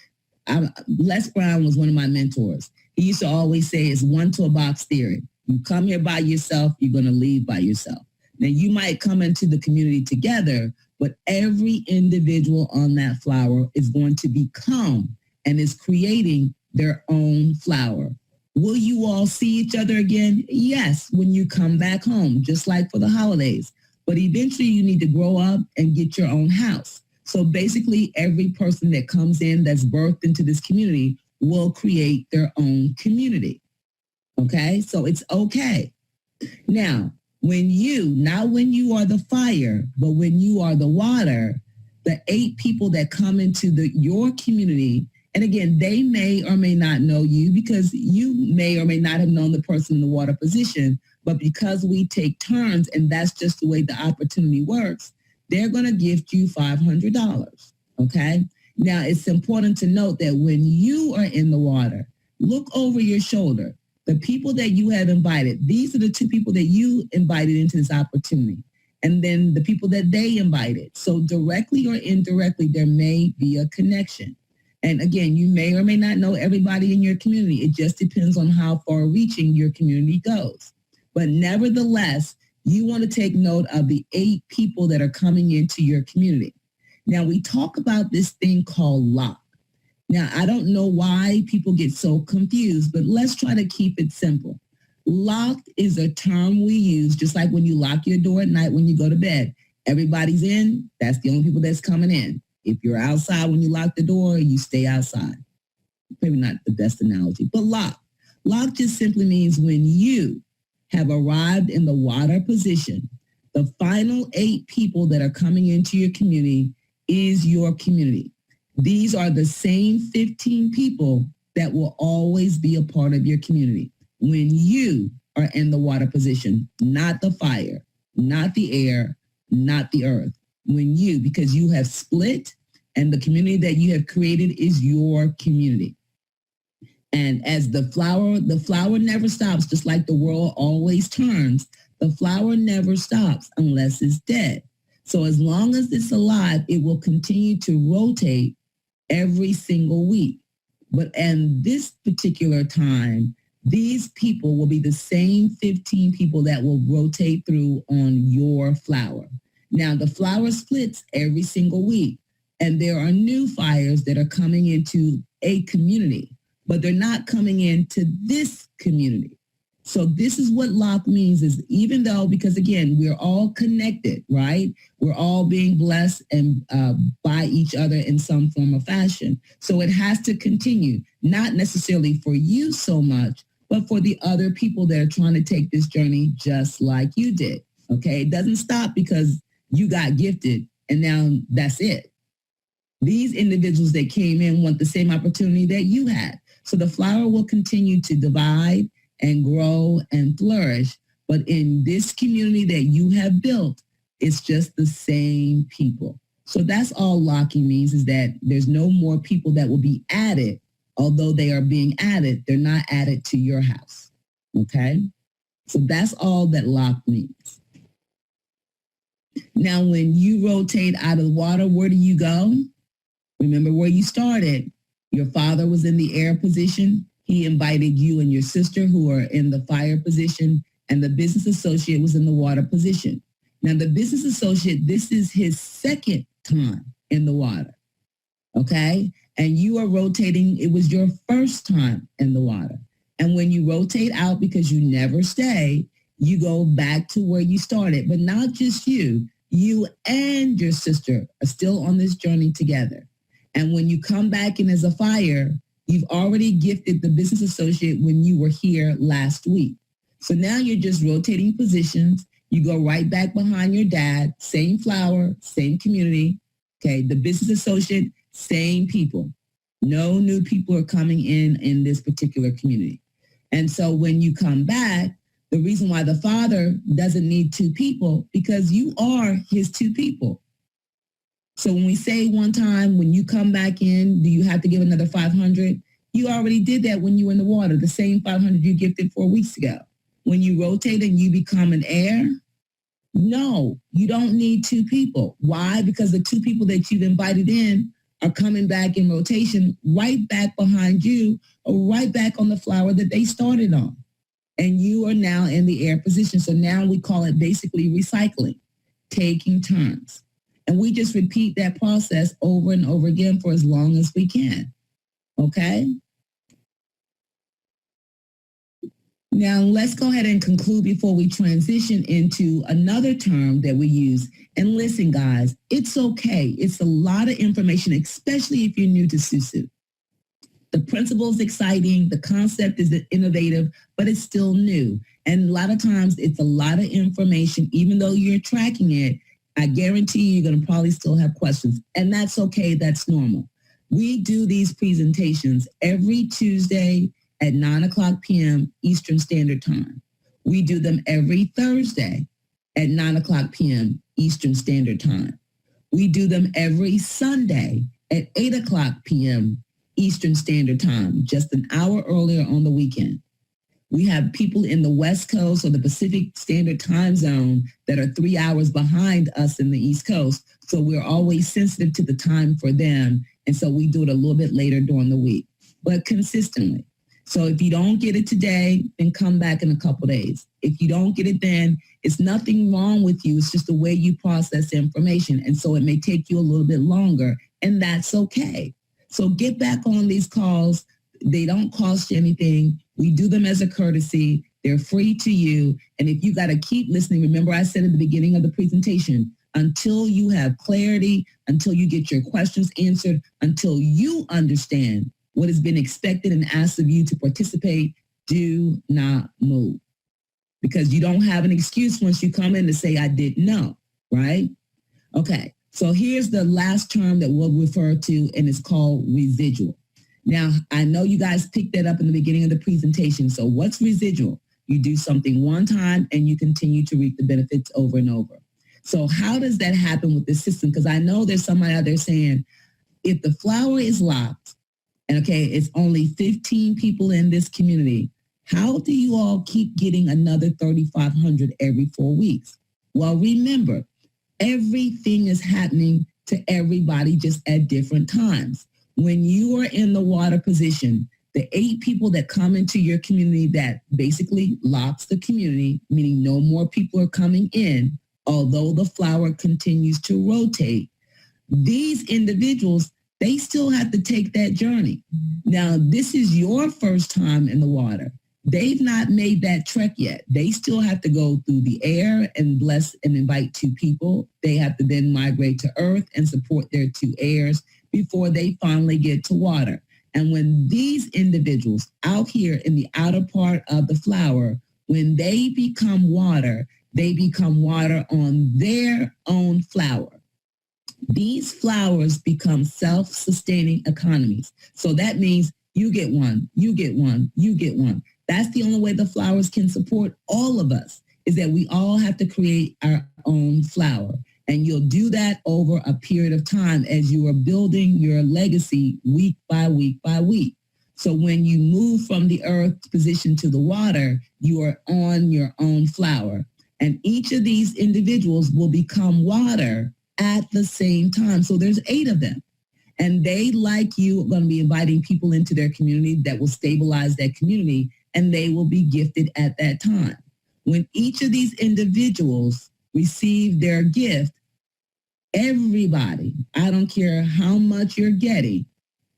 Les Brown was one of my mentors. He used to always say it's 1 to a box theory. You come here by yourself, you're going to leave by yourself. Now, you might come into the community together, but every individual on that flower is going to become and is creating their own flower. Will you all see each other again? Yes, when you come back home, just like for the holidays. But eventually you need to grow up and get your own house. So basically every person that comes in that's birthed into this community will create their own community. Okay, so it's okay. Now, not when you are the fire, but when you are the water, the 8 people that come into your community, and again, they may or may not know you because you may or may not have known the person in the water position, but because we take turns and that's just the way the opportunity works, they're going to gift you $500, okay? Now, it's important to note that when you are in the water, look over your shoulder. The people that you have invited, these are the 2 people that you invited into this opportunity. And then the people that they invited. So directly or indirectly, there may be a connection. And again, you may or may not know everybody in your community. It just depends on how far reaching your community goes. But nevertheless, you want to take note of the 8 people that are coming into your community. Now, we talk about this thing called lock. Now, I don't know why people get so confused, but let's try to keep it simple. Locked is a term we use, just like when you lock your door at night when you go to bed. Everybody's in, that's the only people that's coming in. If you're outside when you lock the door, you stay outside. Maybe not the best analogy, but locked. Locked just simply means when you have arrived in the water position, the final 8 people that are coming into your community is your community. These are the same 15 people that will always be a part of your community when you are in the water position, not the fire, not the air, not the earth. When you, because you have split and the community that you have created is your community. And as the flower never stops, just like the world always turns, the flower never stops unless it's dead. So as long as it's alive, it will continue to rotate every single week. But in this particular time, these people will be the same 15 people that will rotate through on your flower. Now, the flower splits every single week, and there are new fires that are coming into a community, but they're not coming into this community. So this is what lock means, is even though, because again, we're all connected, right? We're all being blessed and by each other in some form or fashion. So it has to continue, not necessarily for you so much, but for the other people that are trying to take this journey just like you did, okay? It doesn't stop because you got gifted and now that's it. These individuals that came in want the same opportunity that you had. So the flower will continue to divide and grow and flourish. But in this community that you have built, it's just the same people. So that's all locking means, is that there's no more people that will be added Although they are being added, they're not added to your house. Okay? So that's all that lock means. Now, when you rotate out of the water, where do you go? Remember where you started. Your father was in the air position. He invited you and your sister who are in the fire position, and the business associate was in the water position. Now, the business associate, this is his second time in the water, okay? And you are rotating, it was your first time in the water. And when you rotate out, because you never stay, you go back to where you started. But not just you and your sister are still on this journey together. And when you come back in as a fire, you've already gifted the business associate when you were here last week. So now you're just rotating positions. You go right back behind your dad, same flower, same community. Okay, the business associate, same people. No new people are coming in this particular community. And so when you come back, the reason why the father doesn't need two people, because you are his two people. So when we say one time, when you come back in, do you have to give another 500? You already did that when you were in the water, the same 500 you gifted 4 weeks ago. When you rotate and you become an heir, no, you don't need two people. Why? Because the two people that you've invited in are coming back in rotation right back behind you or right back on the flower that they started on. And you are now in the air position. So now we call it basically recycling, taking turns. And we just repeat that process over and over again for as long as we can. Okay? Now, let's go ahead and conclude before we transition into another term that we use. And listen, guys, it's okay. It's a lot of information, especially if you're new to SOU. The principle is exciting. The concept is innovative, but it's still new. And a lot of times it's a lot of information. Even though you're tracking it, I guarantee you're going to probably still have questions. And that's okay. That's normal. We do these presentations every Tuesday at 9:00 p.m. Eastern Standard Time. We do them every Thursday at 9:00 p.m. Eastern Standard Time. We do them every Sunday at 8:00 p.m. Eastern Standard Time, just an hour earlier on the weekend. We have people in the West Coast or the Pacific Standard Time Zone that are 3 hours behind us in the East Coast. So we're always sensitive to the time for them. And so we do it a little bit later during the week, but consistently. So if you don't get it today, then come back in a couple of days. If you don't get it then, it's nothing wrong with you. It's just the way you process information. And so it may take you a little bit longer, and that's okay. So get back on these calls. They don't cost you anything. We do them as a courtesy. They're free to you. And if you got to keep listening, remember I said at the beginning of the presentation, until you have clarity, until you get your questions answered, until you understand what has been expected and asked of you to participate, do not move. Because you don't have an excuse once you come in to say, I didn't know, right? Okay, so here's the last term that we'll refer to, and it's called residual. Now, I know you guys picked that up in the beginning of the presentation. So what's residual? You do something one time and you continue to reap the benefits over and over. So how does that happen with this system? Because I know there's somebody out there saying, if the flower is locked, and okay, it's only 15 people in this community, how do you all keep getting another 3,500 every 4 weeks? Well, remember, everything is happening to everybody just at different times. When you are in the water position, the 8 people that come into your community that basically locks the community, meaning no more people are coming in, although the flower continues to rotate, these individuals, they still have to take that journey. Now, this is your first time in the water. They've not made that trek yet. They still have to go through the air and bless and invite 2 people. They have to then migrate to earth and support their 2 heirs before they finally get to water. And when these individuals out here in the outer part of the flower, when they become water on their own flower. These flowers become self-sustaining economies. So that means you get one, you get one, you get one. That's the only way the flowers can support all of us, is that we all have to create our own flower. And you'll do that over a period of time as you are building your legacy week by week by week. So when you move from the earth position to the water, you are on your own flower. And each of these individuals will become water at the same time. So there's 8 of them. And they, like you, are going to be inviting people into their community that will stabilize that community, and they will be gifted at that time. When each of these individuals receive their gift, everybody, I don't care how much you're getting,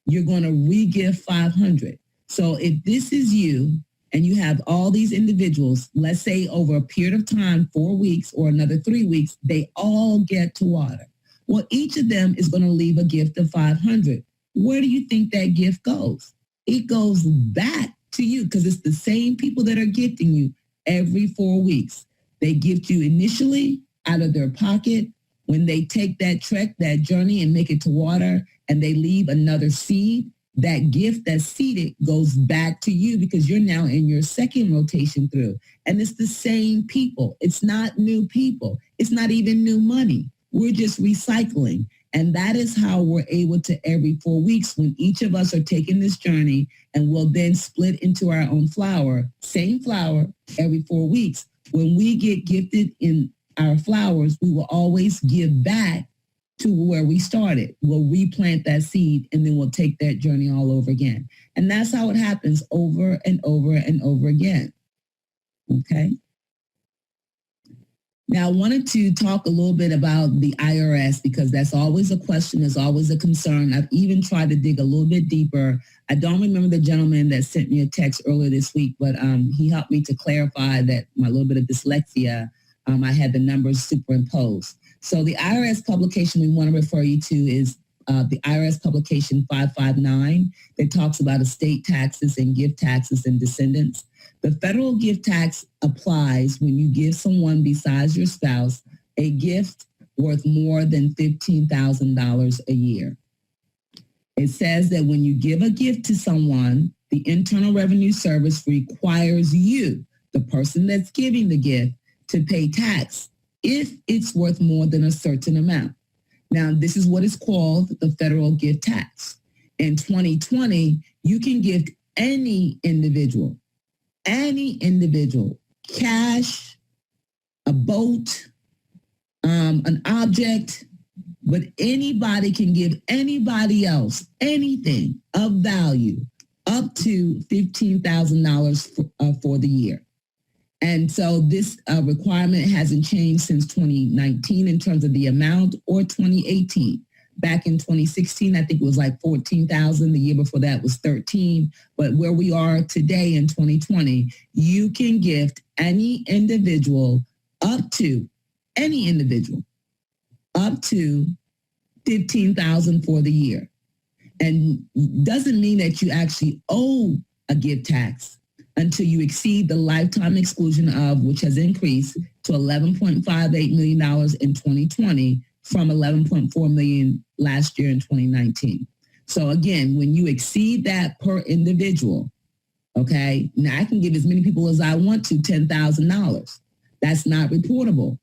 you're going to re-gift 500. So if this is you and you have all these individuals, let's say over a period of time, 4 weeks or another 3 weeks, they all get to water. Well, each of them is going to leave a gift of 500. Where do you think that gift goes? It goes back to you because it's the same people that are gifting you every 4 weeks. They gift you initially out of their pocket. When they take that trek, that journey, and make it to water, and they leave another seed, that gift that's seeded goes back to you because you're now in your second rotation through. And it's the same people. It's not new people. It's not even new money. We're just recycling. And that is how we're able to, every 4 weeks, when each of us are taking this journey, and we'll then split into our own flower, same flower every 4 weeks. When we get gifted in our flowers, we will always give back to where we started. We'll replant that seed, and then we'll take that journey all over again. And that's how it happens over and over and over again. Okay. Now, I wanted to talk a little bit about the IRS because that's always a question, is always a concern. I've even tried to dig a little bit deeper. I don't remember the gentleman that sent me a text earlier this week, but he helped me to clarify that my little bit of dyslexia, I had the numbers superimposed. So the IRS publication we want to refer you to is the IRS publication 559 that talks about estate taxes and gift taxes and descendants. The federal gift tax applies when you give someone besides your spouse a gift worth more than $15,000 a year. It says that when you give a gift to someone, the Internal Revenue Service requires you, the person that's giving the gift, to pay tax if it's worth more than a certain amount. Now, this is what is called the federal gift tax. In 2020, you can gift any individual, cash, a boat, an object, but anybody can give anybody else anything of value up to $15,000 for the year. And so this requirement hasn't changed since 2019 in terms of the amount, or 2018. Back in 2016, I think it was like 14,000. The year before that was 13. But where we are today in 2020, you can gift any individual up to $15,000 for the year. And doesn't mean that you actually owe a gift tax until you exceed the lifetime exclusion of, which has increased to $11.58 million in 2020 from $11.4 million last year in 2019. So again, when you exceed that per individual, okay, now I can give as many people as I want to $10,000. That's not reportable.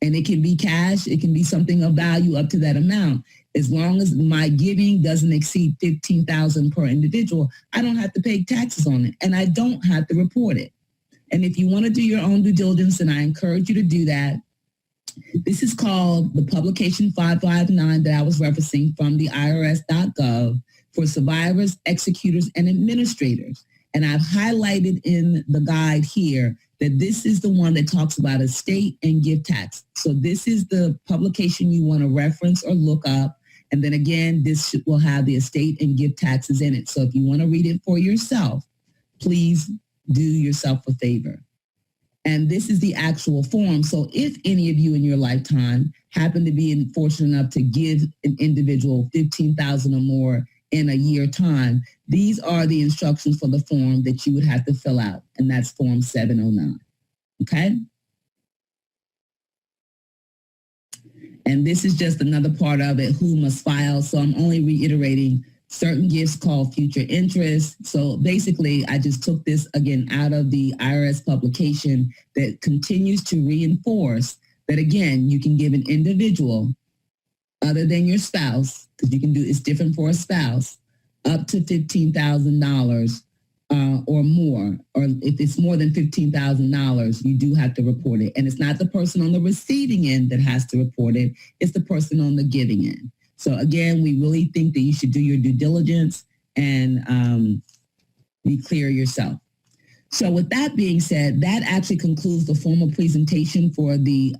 And it can be cash, it can be something of value up to that amount. As long as my giving doesn't exceed $15,000 per individual, I don't have to pay taxes on it, and I don't have to report it. And if you want to do your own due diligence, and I encourage you to do that, this is called the publication 559 that I was referencing from the IRS.gov for survivors, executors, and administrators. And I've highlighted in the guide here that this is the one that talks about estate and gift tax. So this is the publication you want to reference or look up. And then again, this will have the estate and gift taxes in it. So if you want to read it for yourself, please do yourself a favor. And this is the actual form. So if any of you in your lifetime happen to be fortunate enough to give an individual $15,000 or more in a year time, these are the instructions for the form that you would have to fill out. And that's form 709. Okay? And this is just another part of it, who must file. So I'm only reiterating certain gifts called future interest. So basically, I just took this again out of the IRS publication that continues to reinforce that, again, you can give an individual other than your spouse, because you can do, it's different for a spouse, up to $15,000 or more, or if it's more than $15,000, you do have to report it. And it's not the person on the receiving end that has to report it. It's the person on the giving end. So again, we really think that you should do your due diligence and be clear yourself. So with that being said, that actually concludes the formal presentation for the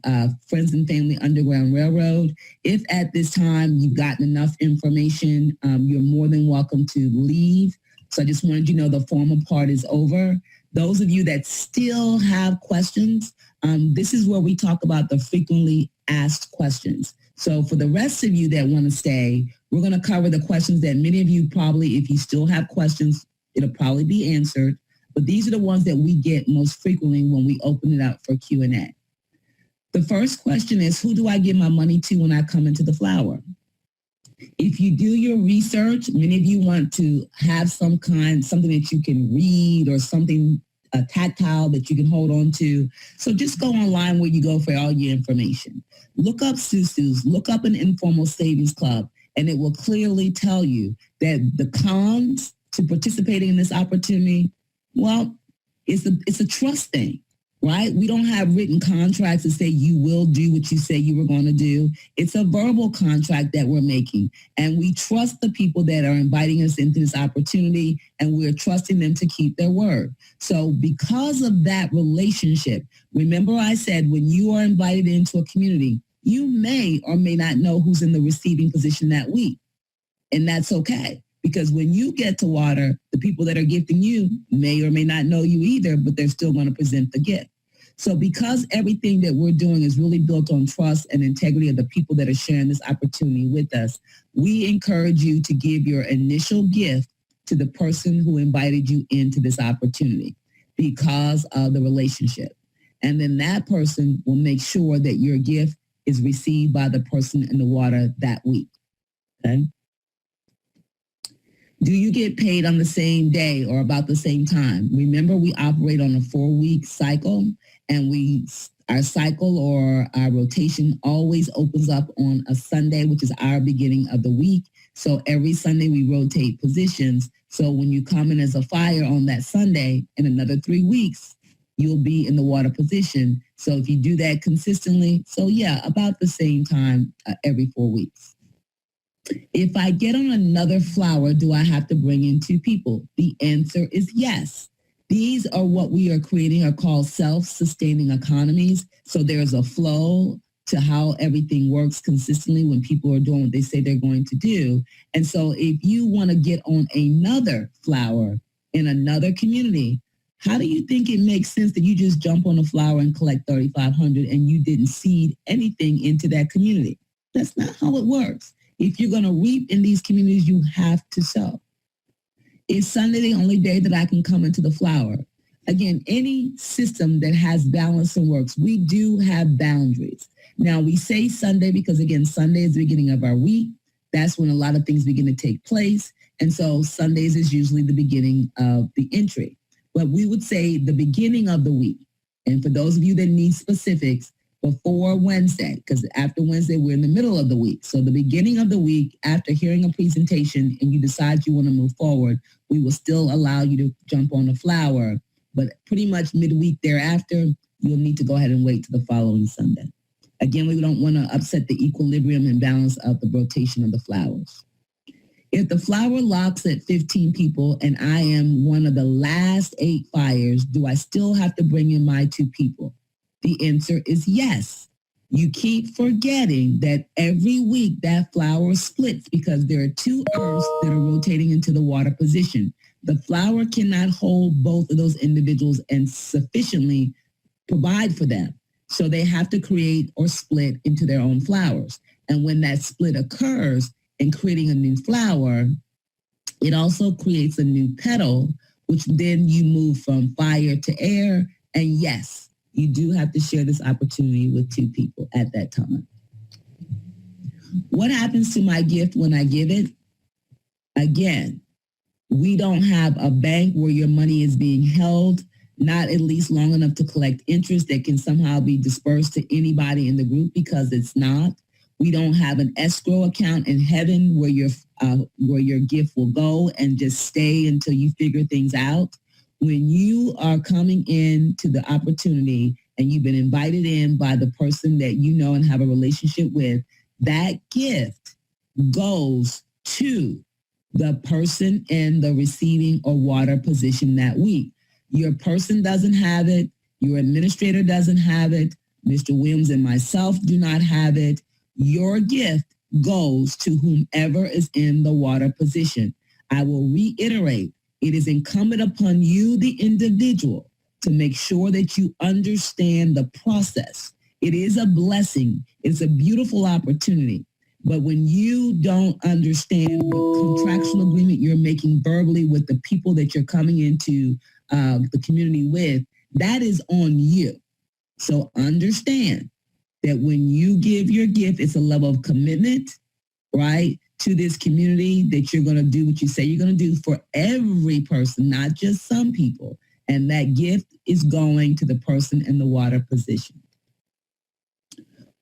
Friends and Family Underground Railroad. If at this time you've gotten enough information, you're more than welcome to leave. So I just wanted you to know the formal part is over. Those of you that still have questions, this is where we talk about the frequently asked questions. So for the rest of you that want to stay, we're going to cover the questions that many of you probably, if you still have questions, it'll probably be answered. But these are the ones that we get most frequently when we open it up for Q&A. The first question is, who do I give my money to when I come into the flower? If you do your research, many of you want to have something that you can read or something tactile that you can hold on to. So just go online where you go for all your information. Look up SOUs, look up an informal savings club, and it will clearly tell you that the cons to participating in this opportunity, well, it's a trust thing, right? We don't have written contracts that say you will do what you say you were going to do. It's a verbal contract that we're making, and we trust the people that are inviting us into this opportunity, and we're trusting them to keep their word. So because of that relationship, remember I said when you are invited into a community, you may or may not know who's in the receiving position that week, and that's okay. Because when you get to water, the people that are gifting you may or may not know you either, but they're still going to present the gift. So because everything that we're doing is really built on trust and integrity of the people that are sharing this opportunity with us, we encourage you to give your initial gift to the person who invited you into this opportunity because of the relationship. And then that person will make sure that your gift is received by the person in the water that week. Okay? Do you get paid on the same day or about the same time? Remember, we operate on a 4-week cycle, and our cycle or our rotation always opens up on a Sunday, which is our beginning of the week. So every Sunday we rotate positions. So when you come in as a fire on that Sunday, in another 3 weeks, you'll be in the water position. So if you do that consistently, so yeah, about the same time every 4 weeks. If I get on another flower, do I have to bring in 2 people? The answer is yes. These are what we are creating are called self-sustaining economies. So there's a flow to how everything works consistently when people are doing what they say they're going to do. And so if you want to get on another flower in another community, how do you think it makes sense that you just jump on a flower and collect $3,500 and you didn't seed anything into that community? That's not how it works. If you're going to reap in these communities, you have to sow. Is Sunday the only day that I can come into the flower? Again, any system that has balance and works, we do have boundaries. Now, we say Sunday because, again, Sunday is the beginning of our week. That's when a lot of things begin to take place. And so Sundays is usually the beginning of the entry. But we would say the beginning of the week. And for those of you that need specifics, before Wednesday, because after Wednesday, we're in the middle of the week. So the beginning of the week, after hearing a presentation and you decide you want to move forward, we will still allow you to jump on the flower. But pretty much midweek thereafter, you'll need to go ahead and wait to the following Sunday. Again, we don't want to upset the equilibrium and balance of the rotation of the flowers. If the flower locks at 15 people and I am one of the last 8 fires, do I still have to bring in my 2 people? The answer is yes. You keep forgetting that every week that flower splits because there are 2 earths that are rotating into the water position. The flower cannot hold both of those individuals and sufficiently provide for them. So they have to create or split into their own flowers. And when that split occurs in creating a new flower, it also creates a new petal, which then you move from fire to air. And yes, you do have to share this opportunity with 2 people at that time. What happens to my gift when I give it? Again, we don't have a bank where your money is being held, not at least long enough to collect interest that can somehow be dispersed to anybody in the group, because it's not. We don't have an escrow account in heaven where your gift will go and just stay until you figure things out. When you are coming in to the opportunity and you've been invited in by the person that you know and have a relationship with, that gift goes to the person in the receiving or water position that week. Your person doesn't have it. Your administrator doesn't have it. Mr. Williams and myself do not have it. Your gift goes to whomever is in the water position. I will reiterate, it is incumbent upon you, the individual, to make sure that you understand the process. It is a blessing. It's a beautiful opportunity. But when you don't understand what contractual agreement you're making verbally with the people that you're coming into the community with, that is on you. So understand that when you give your gift, it's a level of commitment, right, to this community that you're going to do what you say you're going to do for every person, not just some people. And that gift is going to the person in the water position.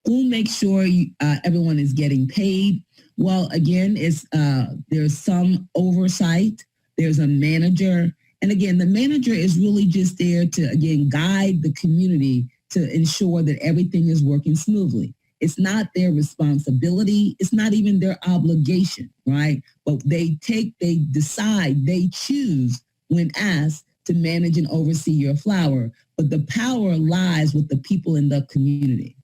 Who makes sure everyone is getting paid? Well, again, there's some oversight. There's a manager. And again, the manager is really just there to, again, guide the community to ensure that everything is working smoothly. It's not their responsibility. It's not even their obligation, right? But they decide, they choose when asked to manage and oversee your flower. But the power lies with the people in the community.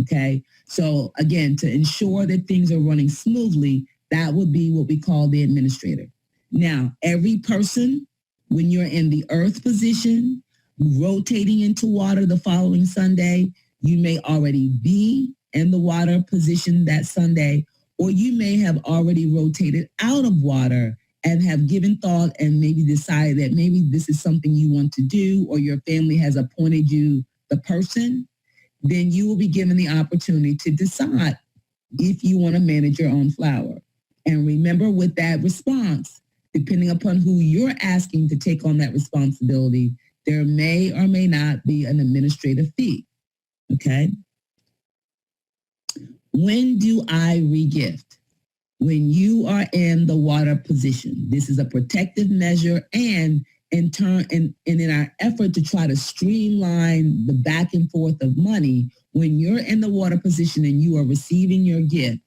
Okay, so again, to ensure that things are running smoothly, that would be what we call the administrator. Now, every person, when you're in the earth position, rotating into water the following Sunday, you may already be in the water position that Sunday, or you may have already rotated out of water and have given thought and maybe decided that maybe this is something you want to do, or your family has appointed you the person. Then you will be given the opportunity to decide if you want to manage your own flower. And remember, with that response, depending upon who you're asking to take on that responsibility, there may or may not be an administrative fee. Okay? When do I regift? When you are in the water position. This is a protective measure, and in turn, and in our effort to try to streamline the back and forth of money, when you're in the water position and you are receiving your gift,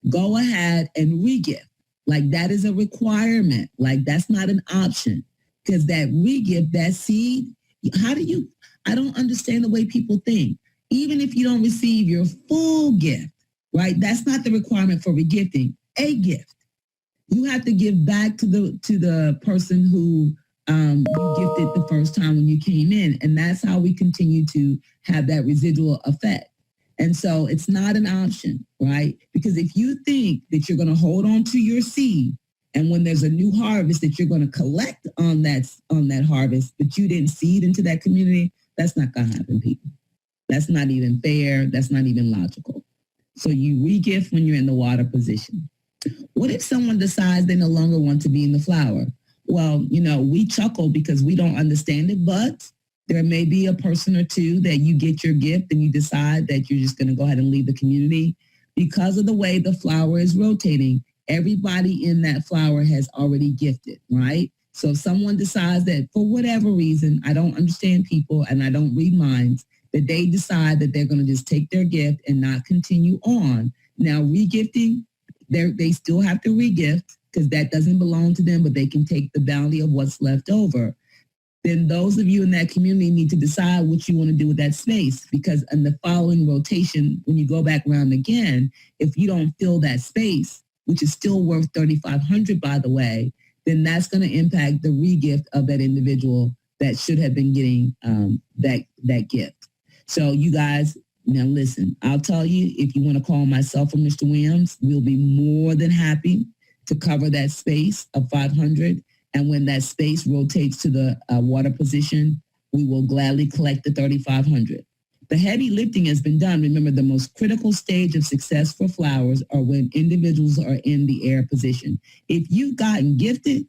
go ahead and regift. Like, that is a requirement. Like, that's not an option, because that regift, that seed, I don't understand the way people think. Even if you don't receive your full gift, right? That's not the requirement for regifting. A gift, you have to give back to the person who you gifted the first time when you came in. And that's how we continue to have that residual effect. And so it's not an option, right? Because if you think that you're going to hold on to your seed, and when there's a new harvest that you're going to collect on that harvest, but you didn't seed into that community, that's not going to happen, people. That's not even fair. That's not even logical. So you regift when you're in the water position. What if someone decides they no longer want to be in the flower? Well, we chuckle because we don't understand it, but there may be a person or two that you get your gift and you decide that you're just going to go ahead and leave the community. Because of the way the flower is rotating, everybody in that flower has already gifted, right? So if someone decides that for whatever reason, I don't understand people and I don't read minds, that they decide that they're going to just take their gift and not continue on. Now, regifting, they still have to regift, because that doesn't belong to them, but they can take the bounty of what's left over. Then those of you in that community need to decide what you want to do with that space, because in the following rotation, when you go back around again, if you don't fill that space, which is still worth $3,500, by the way, then that's going to impact the regift of that individual that should have been getting that gift. So you guys, now listen, I'll tell you, if you want to call myself or Mr. Williams, we'll be more than happy to cover that space of 500. And when that space rotates to the water position, we will gladly collect the 3,500. The heavy lifting has been done. Remember, the most critical stage of success for flowers are when individuals are in the air position. If you've gotten gifted,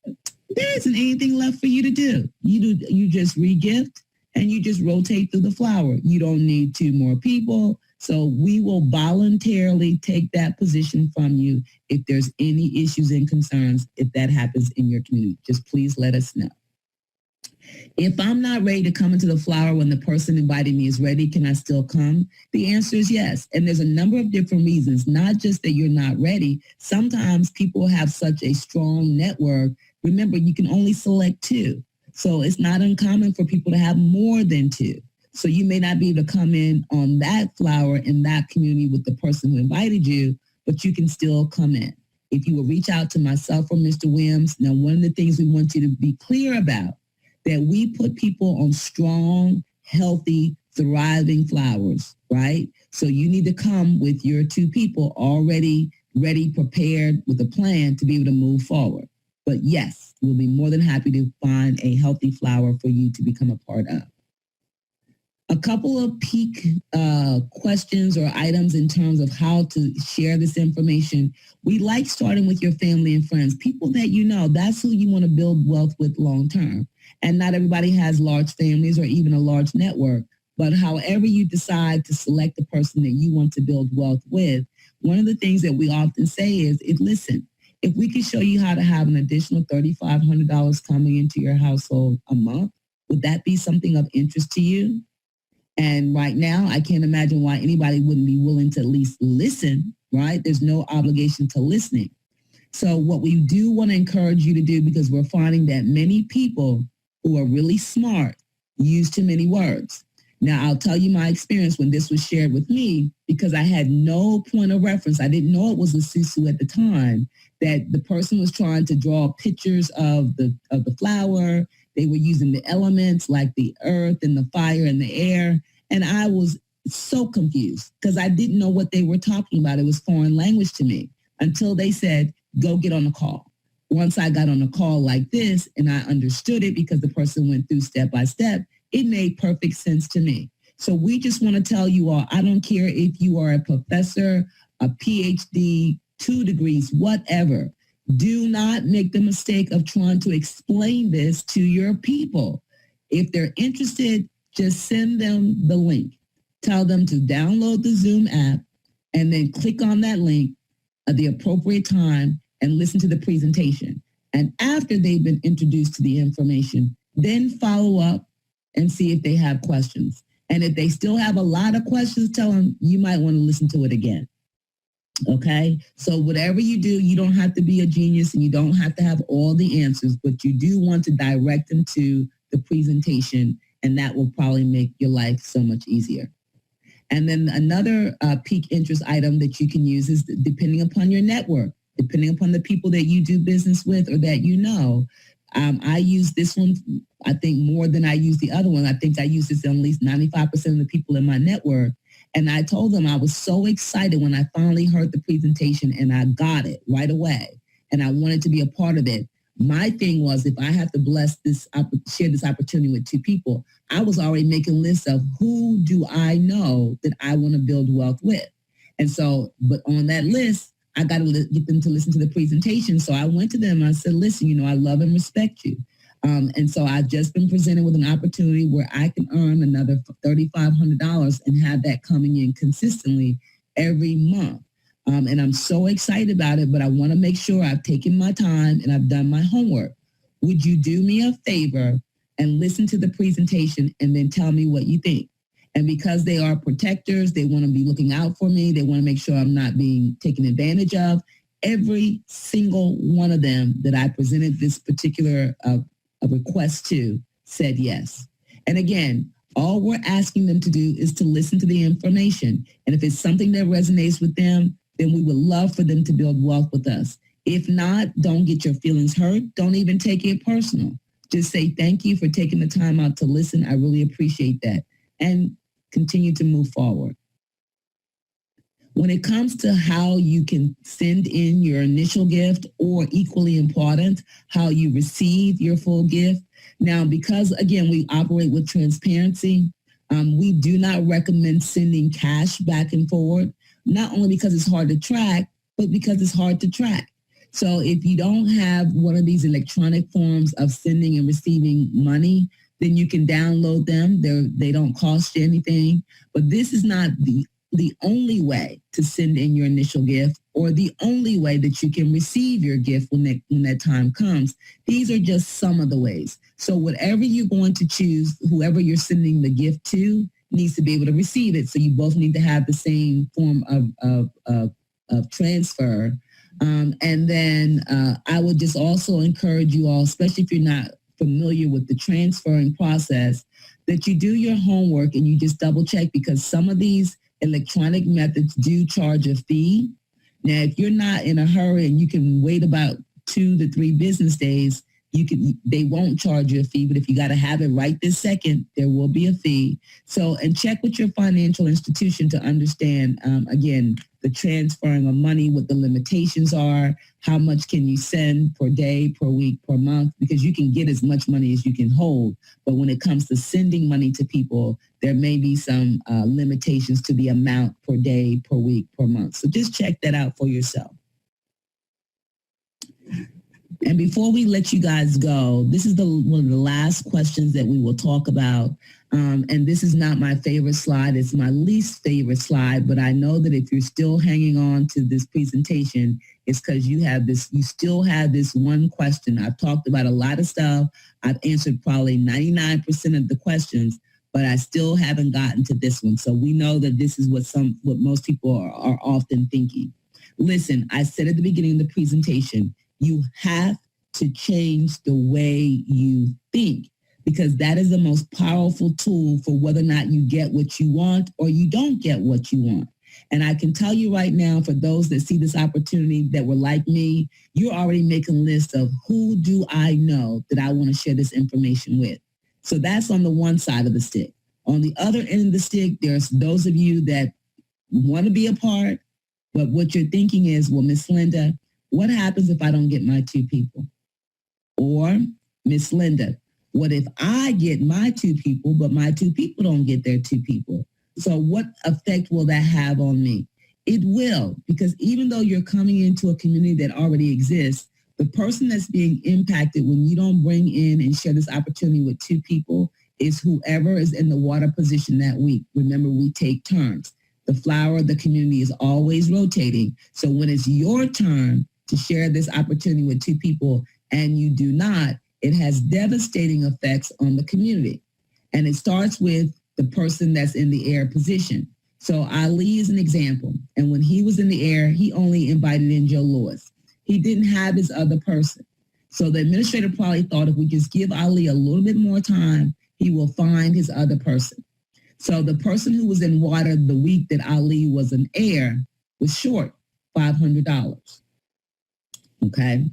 there isn't anything left for you to do. You just regift and you just rotate through the flower. You don't need 2 more people. So we will voluntarily take that position from you if there's any issues and concerns, if that happens in your community. Just please let us know. If I'm not ready to come into the flower when the person inviting me is ready, can I still come? The answer is yes. And there's a number of different reasons, not just that you're not ready. Sometimes people have such a strong network. Remember, you can only select 2. So it's not uncommon for people to have more than 2. So you may not be able to come in on that flower in that community with the person who invited you, but you can still come in. If you will reach out to myself or Mr. Williams, now one of the things we want you to be clear about, that we put people on strong, healthy, thriving flowers, right? So you need to come with your 2 people already ready, prepared with a plan to be able to move forward. But yes, we'll be more than happy to find a healthy flower for you to become a part of. A couple of peak questions or items in terms of how to share this information. We like starting with your family and friends, people that you know. That's who you want to build wealth with long term. And not everybody has large families or even a large network. But however you decide to select the person that you want to build wealth with, one of the things that we often say is, listen, if we could show you how to have an additional $3,500 coming into your household a month, would that be something of interest to you? And right now, I can't imagine why anybody wouldn't be willing to at least listen, right? There's no obligation to listening. So what we do want to encourage you to do, because we're finding that many people who are really smart use too many words. Now, I'll tell you my experience when this was shared with me, because I had no point of reference. I didn't know it was a SOU at the time, that the person was trying to draw pictures of the flower. They were using the elements like the earth and the fire and the air. And I was so confused because I didn't know what they were talking about. It was foreign language to me until they said, go get on a call. Once I got on a call like this and I understood it because the person went through step by step, it made perfect sense to me. So we just want to tell you all, I don't care if you are a professor, a PhD, 2 degrees, whatever. Do not make the mistake of trying to explain this to your people. If they're interested, just send them the link. Tell them to download the Zoom app and then click on that link at the appropriate time and listen to the presentation. And after they've been introduced to the information, then follow up and see if they have questions. And if they still have a lot of questions, tell them you might want to listen to it again. Okay, so whatever you do, you don't have to be a genius and you don't have to have all the answers, but you do want to direct them to the presentation, and that will probably make your life so much easier. And then another peak interest item that you can use is depending upon your network, depending upon the people that you do business with or that you know. I use this one, I think, more than I use the other one. I think I use this on at least 95% of the people in my network. And I told them I was so excited when I finally heard the presentation and I got it right away. And I wanted to be a part of it. My thing was, if I have to share this opportunity with 2 people, I was already making lists of who do I know that I want to build wealth with. And so, but on that list, I got to get them to listen to the presentation. So I went to them and I said, listen, I love and respect you. And so I've just been presented with an opportunity where I can earn another $3,500 and have that coming in consistently every month. And I'm so excited about it, but I want to make sure I've taken my time and I've done my homework. Would you do me a favor and listen to the presentation and then tell me what you think? And because they are protectors, they want to be looking out for me. They want to make sure I'm not being taken advantage of. Every single one of them that I presented this particular a request to said yes. And again, all we're asking them to do is to listen to the information. And if it's something that resonates with them, then we would love for them to build wealth with us. If not, don't get your feelings hurt. Don't even take it personal. Just say thank you for taking the time out to listen. I really appreciate that. And continue to move forward. When it comes to how you can send in your initial gift, or equally important, how you receive your full gift. Now, because again, we operate with transparency, we do not recommend sending cash back and forward, not only because it's hard to track, but because it's hard to track. So if you don't have one of these electronic forms of sending and receiving money, then you can download them. They don't cost you anything. But this is not the the only way to send in your initial gift or the only way that you can receive your gift when that time comes. These are just some of the ways. So whatever you're going to choose, whoever you're sending the gift to needs to be able to receive it. So you both need to have the same form of transfer. And then I would just also encourage you all, especially if you're not familiar with the transferring process, that you do your homework and you just double check, because some of these electronic methods do charge a fee. Now, if you're not in a hurry and you can wait about 2 to 3 business days, they won't charge you a fee. But if you got to have it right this second, there will be a fee. So, and check with your financial institution to understand, again, the transferring of money, what the limitations are, how much can you send per day, per week, per month, because you can get as much money as you can hold. But when it comes to sending money to people, there may be some limitations to the amount per day, per week, per month. So just check that out for yourself. And before we let you guys go, this is one of the last questions that we will talk about. And this is not my favorite slide. It's my least favorite slide. But I know that if you're still hanging on to this presentation, it's because you still have this one question. I've talked about a lot of stuff. I've answered probably 99% of the questions, but I still haven't gotten to this one. So we know that this is what most people are often thinking. Listen, I said at the beginning of the presentation, you have to change the way you think, because that is the most powerful tool for whether or not you get what you want or you don't get what you want. And I can tell you right now, for those that see this opportunity that were like me, you're already making a list of who do I know that I want to share this information with. So that's on the one side of the stick. On the other end of the stick, there's those of you that want to be a part, but what you're thinking is, well, Miss Linda, what happens if I don't get my 2 people? Or, Miss Linda, what if I get my 2 people, but my 2 people don't get their 2 people? So what effect will that have on me? It will, because even though you're coming into a community that already exists, the person that's being impacted when you don't bring in and share this opportunity with 2 people is whoever is in the water position that week. Remember, we take turns. The flower of the community is always rotating. So when it's your turn to share this opportunity with 2 people and you do not, it has devastating effects on the community. And it starts with the person that's in the air position. So Ali is an example. And when he was in the air, he only invited in Joe Lewis. He didn't have his other person. So the administrator probably thought if we just give Ali a little bit more time, he will find his other person. So the person who was in water the week that Ali was in air was short $500. Okay.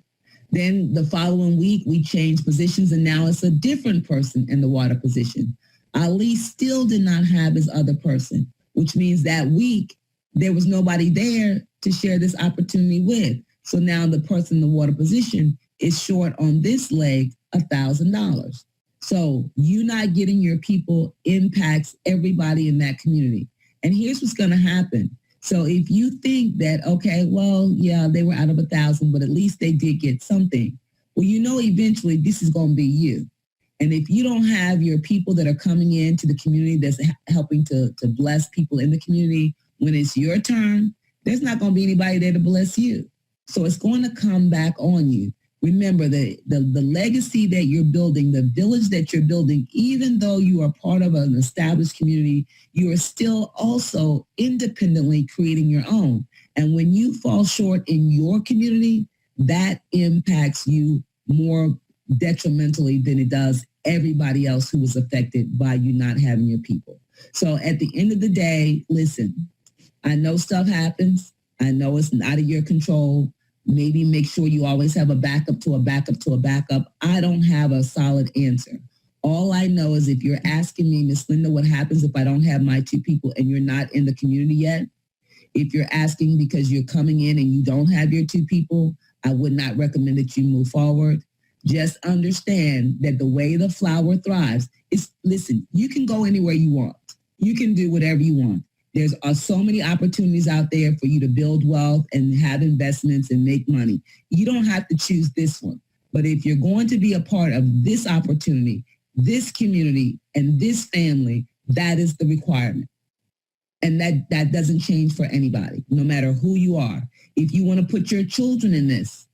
Then the following week, we changed positions, and now it's a different person in the water position. Ali still did not have his other person, which means that week there was nobody there to share this opportunity with. So now the person in the water position is short on this leg $1,000. So you not getting your people impacts everybody in that community. And here's what's going to happen. So if you think that, okay, well, yeah, they were out of 1,000, but at least they did get something. Well, you know, eventually this is going to be you. And if you don't have your people that are coming into the community that's helping to bless people in the community, when it's your turn, there's not going to be anybody there to bless you. So it's going to come back on you. Remember, the legacy that you're building, the village that you're building, even though you are part of an established community, you are still also independently creating your own. And when you fall short in your community, that impacts you more detrimentally than it does everybody else who was affected by you not having your people. So at the end of the day, listen, I know stuff happens. I know it's out of your control. Maybe make sure you always have a backup to a backup to a backup. I don't have a solid answer. All I know is if you're asking me, Miss Linda, what happens if I don't have my 2 people and you're not in the community yet? If you're asking because you're coming in and you don't have your 2 people, I would not recommend that you move forward. Just understand that the way the flower thrives is, listen, you can go anywhere you want. You can do whatever you want. There's so many opportunities out there for you to build wealth and have investments and make money. You don't have to choose this one. But if you're going to be a part of this opportunity, this community, and this family, that is the requirement. And that doesn't change for anybody, no matter who you are. If you want to put your children in this,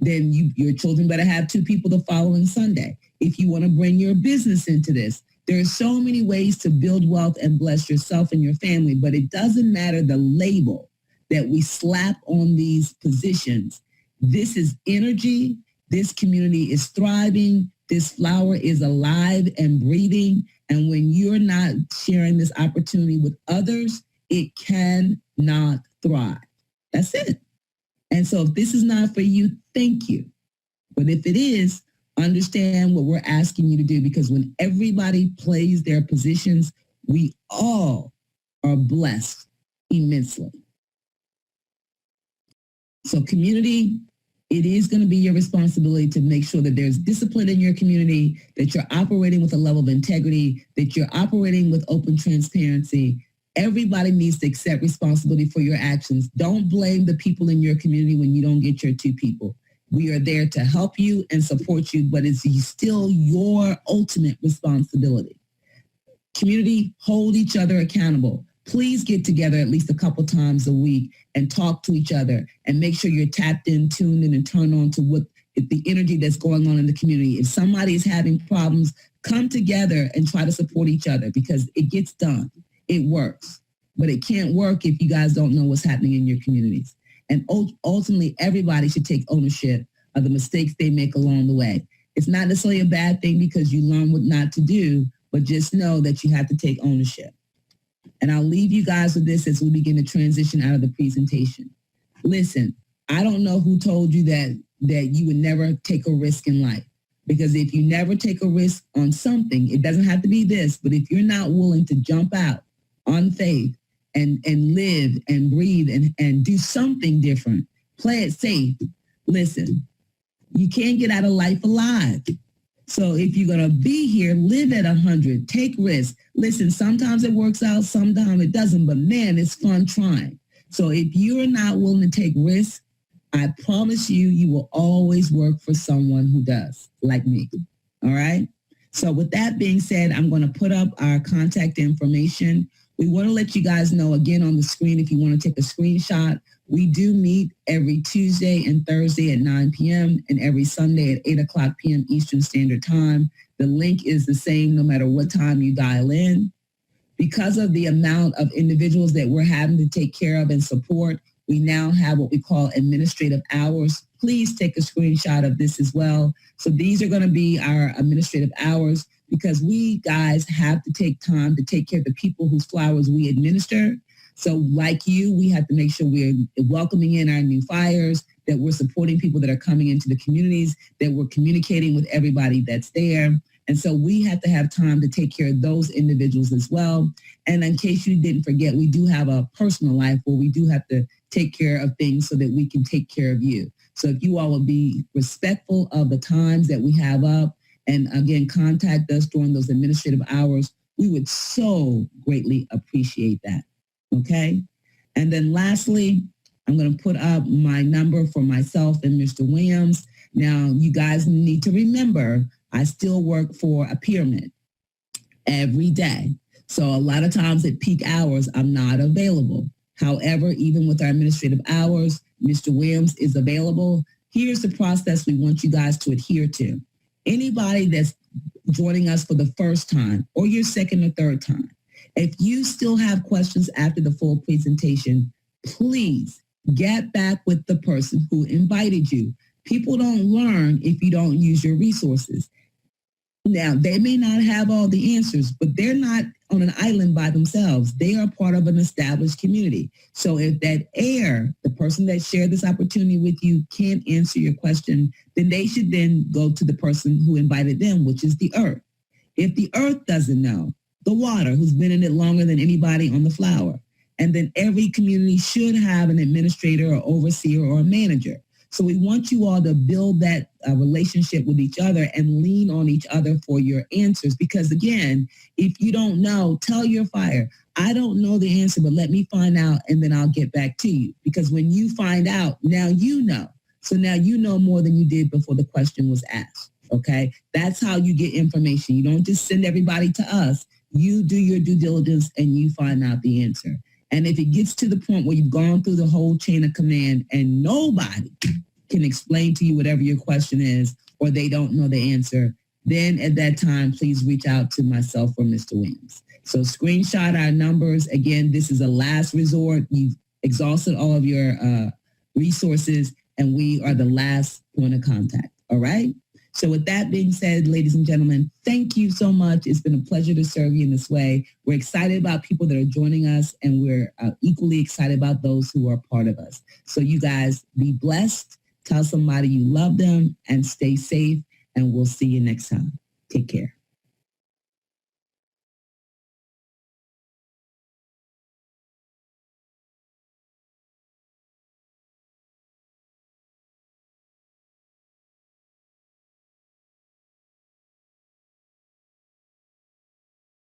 then your children better have 2 people the following Sunday. If you want to bring your business into this, there are so many ways to build wealth and bless yourself and your family, but it doesn't matter the label that we slap on these positions. This is energy. This community is thriving. This flower is alive and breathing. And when you're not sharing this opportunity with others, it cannot thrive. That's it. And so if this is not for you, thank you. But if it is, understand what we're asking you to do, because when everybody plays their positions, we all are blessed immensely. So community, it is going to be your responsibility to make sure that there's discipline in your community, that you're operating with a level of integrity, that you're operating with open transparency. Everybody needs to accept responsibility for your actions. Don't blame the people in your community when you don't get your 2 people. We are there to help you and support you, but it's still your ultimate responsibility. Community, hold each other accountable. Please get together at least a couple times a week and talk to each other and make sure you're tapped in, tuned in, and turned on to what the energy that's going on in the community. If somebody is having problems, come together and try to support each other, because it gets done. It works, but it can't work if you guys don't know what's happening in your communities. And ultimately, everybody should take ownership of the mistakes they make along the way. It's not necessarily a bad thing because you learn what not to do, but just know that you have to take ownership. And I'll leave you guys with this as we begin to transition out of the presentation. Listen, I don't know who told you that you would never take a risk in life. Because if you never take a risk on something, it doesn't have to be this, but if you're not willing to jump out on faith and live and breathe and do something different, play it safe. Listen, you can't get out of life alive. So if you're going to be here, live at 100, take risks. Listen, sometimes it works out, sometimes it doesn't, but man, it's fun trying. So if you're not willing to take risks, I promise you will always work for someone who does, like me. All right? So with that being said, I'm going to put up our contact information. We want to let you guys know again on the screen, if you want to take a screenshot, we do meet every Tuesday and Thursday at 9 p.m. and every Sunday at 8 o'clock p.m. Eastern Standard Time. The link is the same no matter what time you dial in. Because of the amount of individuals that we're having to take care of and support, we now have what we call administrative hours. Please take a screenshot of this as well. So these are going to be our administrative hours, because we guys have to take time to take care of the people whose flowers we administer. So like you, we have to make sure we're welcoming in our new fires, that we're supporting people that are coming into the communities, that we're communicating with everybody that's there. And so we have to have time to take care of those individuals as well. And in case you didn't forget, we do have a personal life where we do have to take care of things so that we can take care of you. So if you all will be respectful of the times that we have up, and again, contact us during those administrative hours, we would so greatly appreciate that. Okay? And then lastly, I'm going to put up my number for myself and Mr. Williams. Now, you guys need to remember, I still work for a pyramid every day. So a lot of times at peak hours, I'm not available. However, even with our administrative hours, Mr. Williams is available. Here's the process we want you guys to adhere to. Anybody that's joining us for the first time or your second or third time, if you still have questions after the full presentation, please get back with the person who invited you. People don't learn if you don't use your resources. Now, they may not have all the answers, but they're not on an island by themselves. They are part of an established community. So if that the person that shared this opportunity with you, can't answer your question, then they should then go to the person who invited them, which is the earth. If the earth doesn't know, the water, who's been in it longer than anybody on the flower. And then every community should have an administrator or overseer or a manager. So we want you all to build that relationship with each other and lean on each other for your answers. Because again, if you don't know, tell your fire, I don't know the answer, but let me find out and then I'll get back to you. Because when you find out, now you know. So now you know more than you did before the question was asked. Okay? That's how you get information. You don't just send everybody to us. you do your due diligence and you find out the answer. And if it gets to the point where you've gone through the whole chain of command and nobody can explain to you whatever your question is, or they don't know the answer, then at that time, please reach out to myself or Mr. Williams. So screenshot our numbers. Again, this is a last resort. You've exhausted all of your resources, and we are the last point of contact. All right? So with that being said, ladies and gentlemen, thank you so much. It's been a pleasure to serve you in this way. We're excited about people that are joining us, and we're equally excited about those who are part of us. So you guys be blessed. Tell somebody you love them and stay safe, and we'll see you next time. Take care.